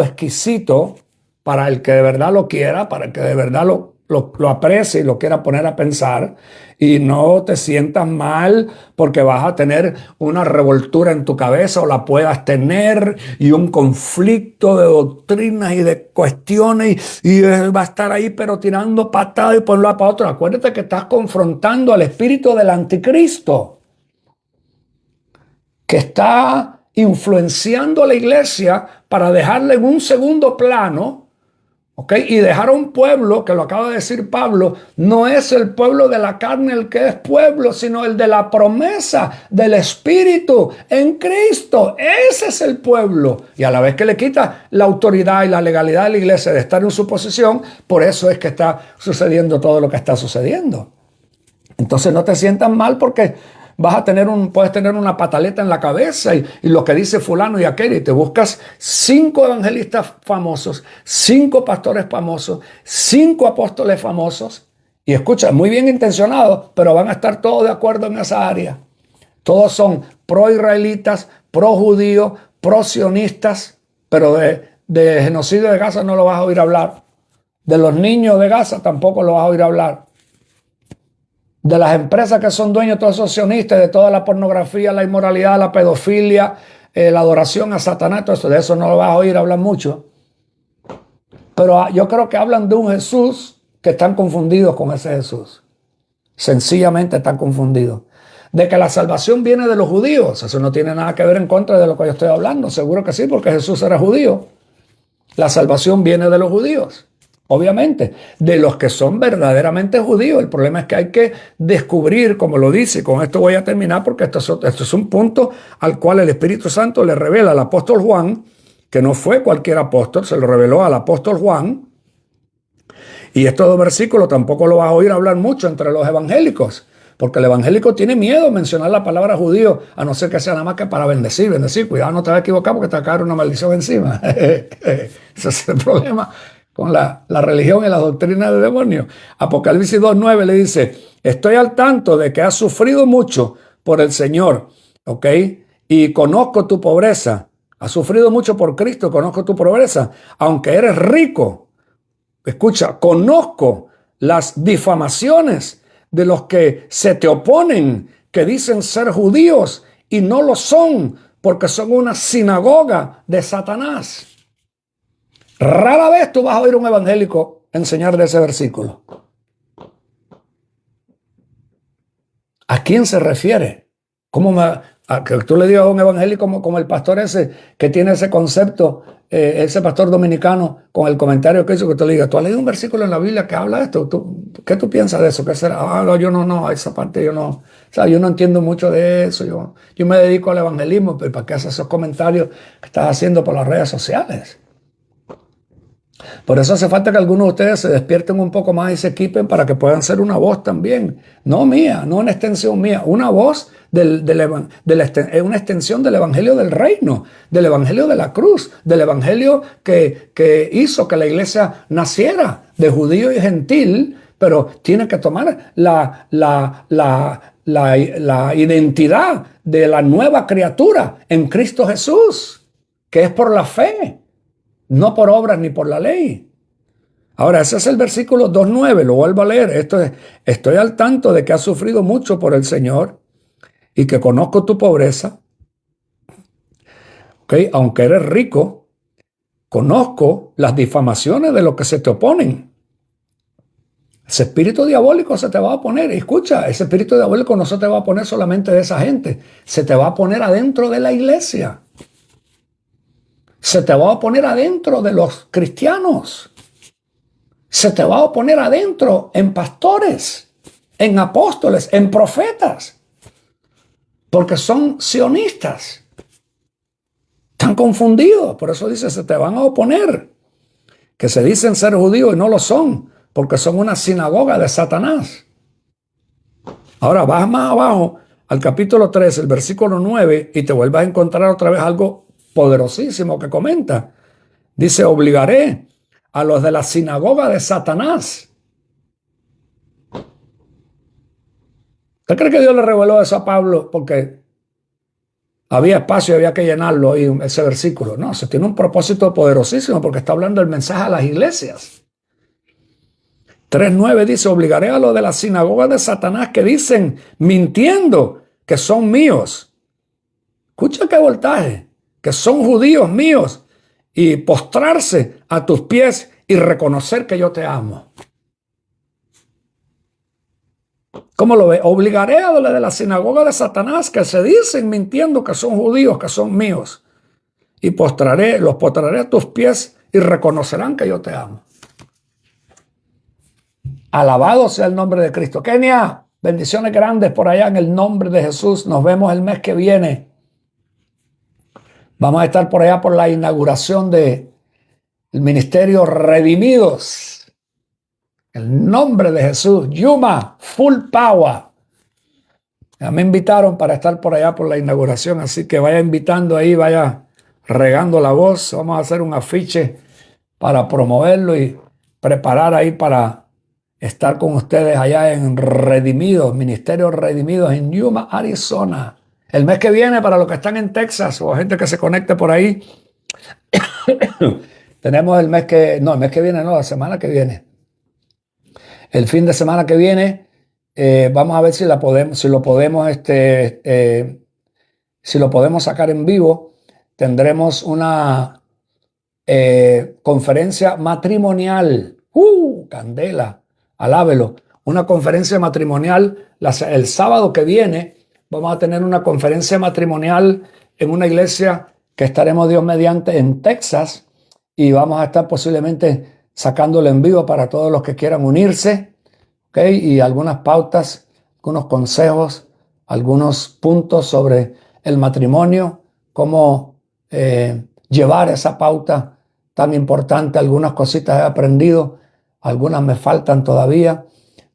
exquisito para el que de verdad lo quiera, para el que de verdad lo aprecie y lo quiera poner a pensar, y no te sientas mal porque vas a tener una revoltura en tu cabeza o la puedas tener, y un conflicto de doctrinas y de cuestiones, y va a estar ahí pero tirando patadas y por un lado para otro. Acuérdate que estás confrontando al espíritu del anticristo, que está influenciando a la iglesia para dejarla en un segundo plano. Y dejar a un pueblo, que lo acaba de decir Pablo, no es el pueblo de la carne el que es pueblo, sino el de la promesa del Espíritu en Cristo. Ese es el pueblo. Y a la vez que le quita la autoridad y la legalidad de la iglesia de estar en su posición, por eso es que está sucediendo todo lo que está sucediendo. Entonces no te sientas mal porque puedes tener una pataleta en la cabeza y lo que dice fulano y aquel, y te buscas 5 evangelistas famosos, 5 pastores famosos, 5 apóstoles famosos, Y escucha, muy bien intencionados, pero van a estar todos de acuerdo en esa área. Todos son pro-israelitas, pro-judíos, pro-sionistas, pero de genocidio de Gaza no lo vas a oír hablar. De los niños de Gaza tampoco lo vas a oír hablar. De las empresas que son dueños de todos esos sionistas, de toda la pornografía, la inmoralidad, la pedofilia, la adoración a Satanás, todo eso, de eso no lo vas a oír hablar mucho. Pero yo creo que hablan de un Jesús que están confundidos con ese Jesús. Sencillamente están confundidos. De que la salvación viene de los judíos, eso no tiene nada que ver en contra de lo que yo estoy hablando. Seguro que sí, porque Jesús era judío. La salvación viene de los judíos. Obviamente, de los que son verdaderamente judíos. El problema es que hay que descubrir, como lo dice, y con esto voy a terminar porque esto es un punto al cual el Espíritu Santo le revela al apóstol Juan, que no fue cualquier apóstol, se lo reveló al apóstol Juan. Y estos dos versículos tampoco lo vas a oír hablar mucho entre los evangélicos, porque el evangélico tiene miedo de mencionar la palabra judío, a no ser que sea nada más que para bendecir. Cuidado, no te vas a equivocar porque te va a caer una maldición encima. Ese es el problema con la religión y la doctrina del demonio. Apocalipsis 2:9 le dice, estoy al tanto de que has sufrido mucho por el Señor, ¿ok? Y conozco tu pobreza. Has sufrido mucho por Cristo, conozco tu pobreza. Aunque eres rico, escucha, conozco las difamaciones de los que se te oponen, que dicen ser judíos y no lo son, porque son una sinagoga de Satanás. Rara vez tú vas a oír un evangélico enseñar de ese versículo. ¿A quién se refiere? A que tú le digas a un evangélico como el pastor ese que tiene ese concepto, ese pastor dominicano, con el comentario que hizo, que tú le digas, ¿tú has leído un versículo en la Biblia que habla de esto? ¿Qué tú piensas de eso? ¿Qué será? No, yo no, esa parte yo no. O sea, yo no entiendo mucho de eso. Yo me dedico al evangelismo, pero ¿para qué haces esos comentarios que estás haciendo por las redes sociales? Por eso hace falta que algunos de ustedes se despierten un poco más y se equipen para que puedan ser una voz también. No mía, no una extensión mía, una voz es una extensión del evangelio del reino, del evangelio de la cruz, del evangelio que hizo que la iglesia naciera de judío y gentil, pero tiene que tomar la identidad de la nueva criatura en Cristo Jesús, que es por la fe. No por obras ni por la ley. Ahora, ese es el versículo 2:9, lo vuelvo a leer. Esto es, estoy al tanto de que has sufrido mucho por el Señor y que conozco tu pobreza. ¿Okay? Aunque eres rico, conozco las difamaciones de los que se te oponen. Ese espíritu diabólico se te va a oponer. Escucha, ese espíritu diabólico no se te va a poner solamente de esa gente, se te va a poner adentro de la iglesia. Se te va a poner adentro de los cristianos. Se te va a poner adentro en pastores, en apóstoles, en profetas. Porque son sionistas. Están confundidos. Por eso dice, se te van a oponer. Que se dicen ser judíos y no lo son. Porque son una sinagoga de Satanás. Ahora vas más abajo al capítulo 3, el versículo 9, y te vuelvas a encontrar otra vez algo poderosísimo que comenta. Dice, obligaré a los de la sinagoga de Satanás. ¿Usted cree que Dios le reveló eso a Pablo porque había espacio y había que llenarlo ahí, ese versículo? No, se tiene un propósito poderosísimo porque está hablando el mensaje a las iglesias. 3:9 dice, obligaré a los de la sinagoga de Satanás que dicen, mintiendo, que son míos. Escucha qué voltaje. Que son judíos míos, y postrarse a tus pies y reconocer que yo te amo. ¿Cómo lo ve? Obligaré a los de la sinagoga de Satanás que se dicen mintiendo que son judíos, que son míos, y los postraré a tus pies y reconocerán que yo te amo. Alabado sea el nombre de Cristo. Kenia, bendiciones grandes por allá en el nombre de Jesús. Nos vemos el mes que viene. Vamos a estar por allá por la inauguración del ministerio Redimidos. El nombre de Jesús. Yuma, full power. Ya me invitaron para estar por allá por la inauguración, así que vaya invitando ahí, vaya regando la voz. Vamos a hacer un afiche para promoverlo y preparar ahí para estar con ustedes allá en Redimidos, Ministerio Redimidos en Yuma, Arizona. El mes que viene, para los que están en Texas o gente que se conecte por ahí, tenemos el mes que viene no, la semana que viene. El fin de semana que viene, vamos a ver si lo podemos sacar en vivo. Tendremos una conferencia matrimonial. Candela, alábelo. Una conferencia matrimonial el sábado que viene. Vamos a tener una conferencia matrimonial en una iglesia que estaremos Dios mediante en Texas, y vamos a estar posiblemente sacándolo en vivo para todos los que quieran unirse, ¿okay? Y algunas pautas, algunos consejos, algunos puntos sobre el matrimonio, cómo llevar esa pauta tan importante. Algunas cositas he aprendido, algunas me faltan todavía.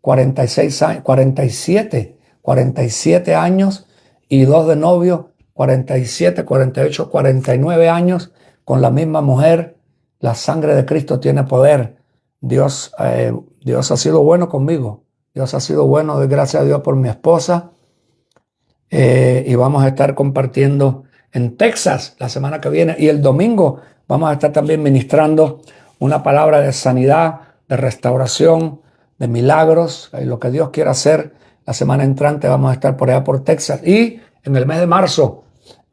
47 años y 2 de novio, 47, 48, 49 años con la misma mujer. La sangre de Cristo tiene poder. Dios ha sido bueno conmigo. Dios ha sido bueno. Doy gracias a Dios por mi esposa. Y vamos a estar compartiendo en Texas la semana que viene. Y el domingo vamos a estar también ministrando una palabra de sanidad, de restauración, de milagros, lo que Dios quiera hacer. La semana entrante vamos a estar por allá por Texas. Y en el mes de marzo,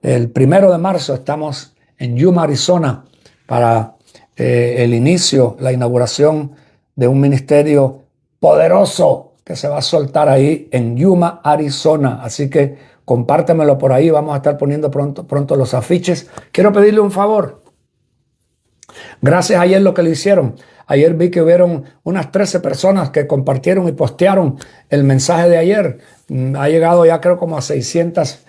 el 1 de marzo, estamos en Yuma, Arizona, para el inicio, la inauguración de un ministerio poderoso que se va a soltar ahí en Yuma, Arizona. Así que compártemelo por ahí. Vamos a estar poniendo pronto los afiches. Quiero pedirle un favor. Gracias ayer lo que le hicieron. Ayer vi que hubieron unas 13 personas que compartieron y postearon el mensaje de ayer. Ha llegado ya creo como a 600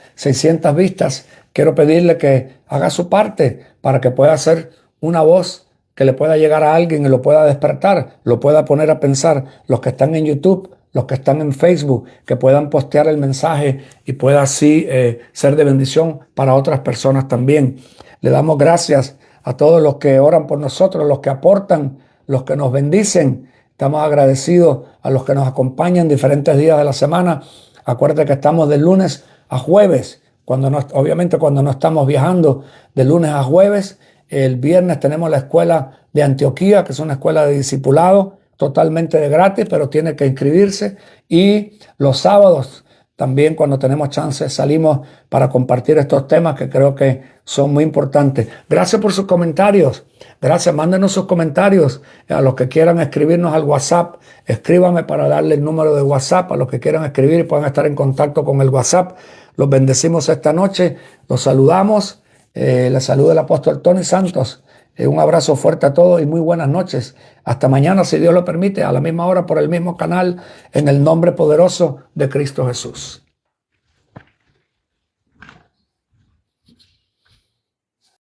vistas. Quiero pedirle que haga su parte para que pueda ser una voz que le pueda llegar a alguien y lo pueda despertar, lo pueda poner a pensar. Los que están en YouTube, los que están en Facebook, que puedan postear el mensaje y pueda así ser de bendición para otras personas también. Le damos gracias a todos los que oran por nosotros, los que aportan, los que nos bendicen. Estamos agradecidos a los que nos acompañan diferentes días de la semana. Acuérdate que estamos de lunes a jueves, obviamente cuando no estamos viajando, de lunes a jueves. El viernes tenemos la escuela de Antioquía, que es una escuela de discipulado totalmente de gratis, pero tiene que inscribirse. Y los sábados también, cuando tenemos chance, salimos para compartir estos temas que creo que son muy importantes. Gracias por sus comentarios. Gracias, mándenos sus comentarios. A los que quieran escribirnos al WhatsApp, escríbame para darle el número de WhatsApp. A los que quieran escribir y puedan estar en contacto con el WhatsApp. Los bendecimos esta noche. Los saludamos. Les saluda el apóstol Tony Santos. Un abrazo fuerte a todos y muy buenas noches. Hasta mañana, si Dios lo permite, a la misma hora por el mismo canal, en el nombre poderoso de Cristo Jesús.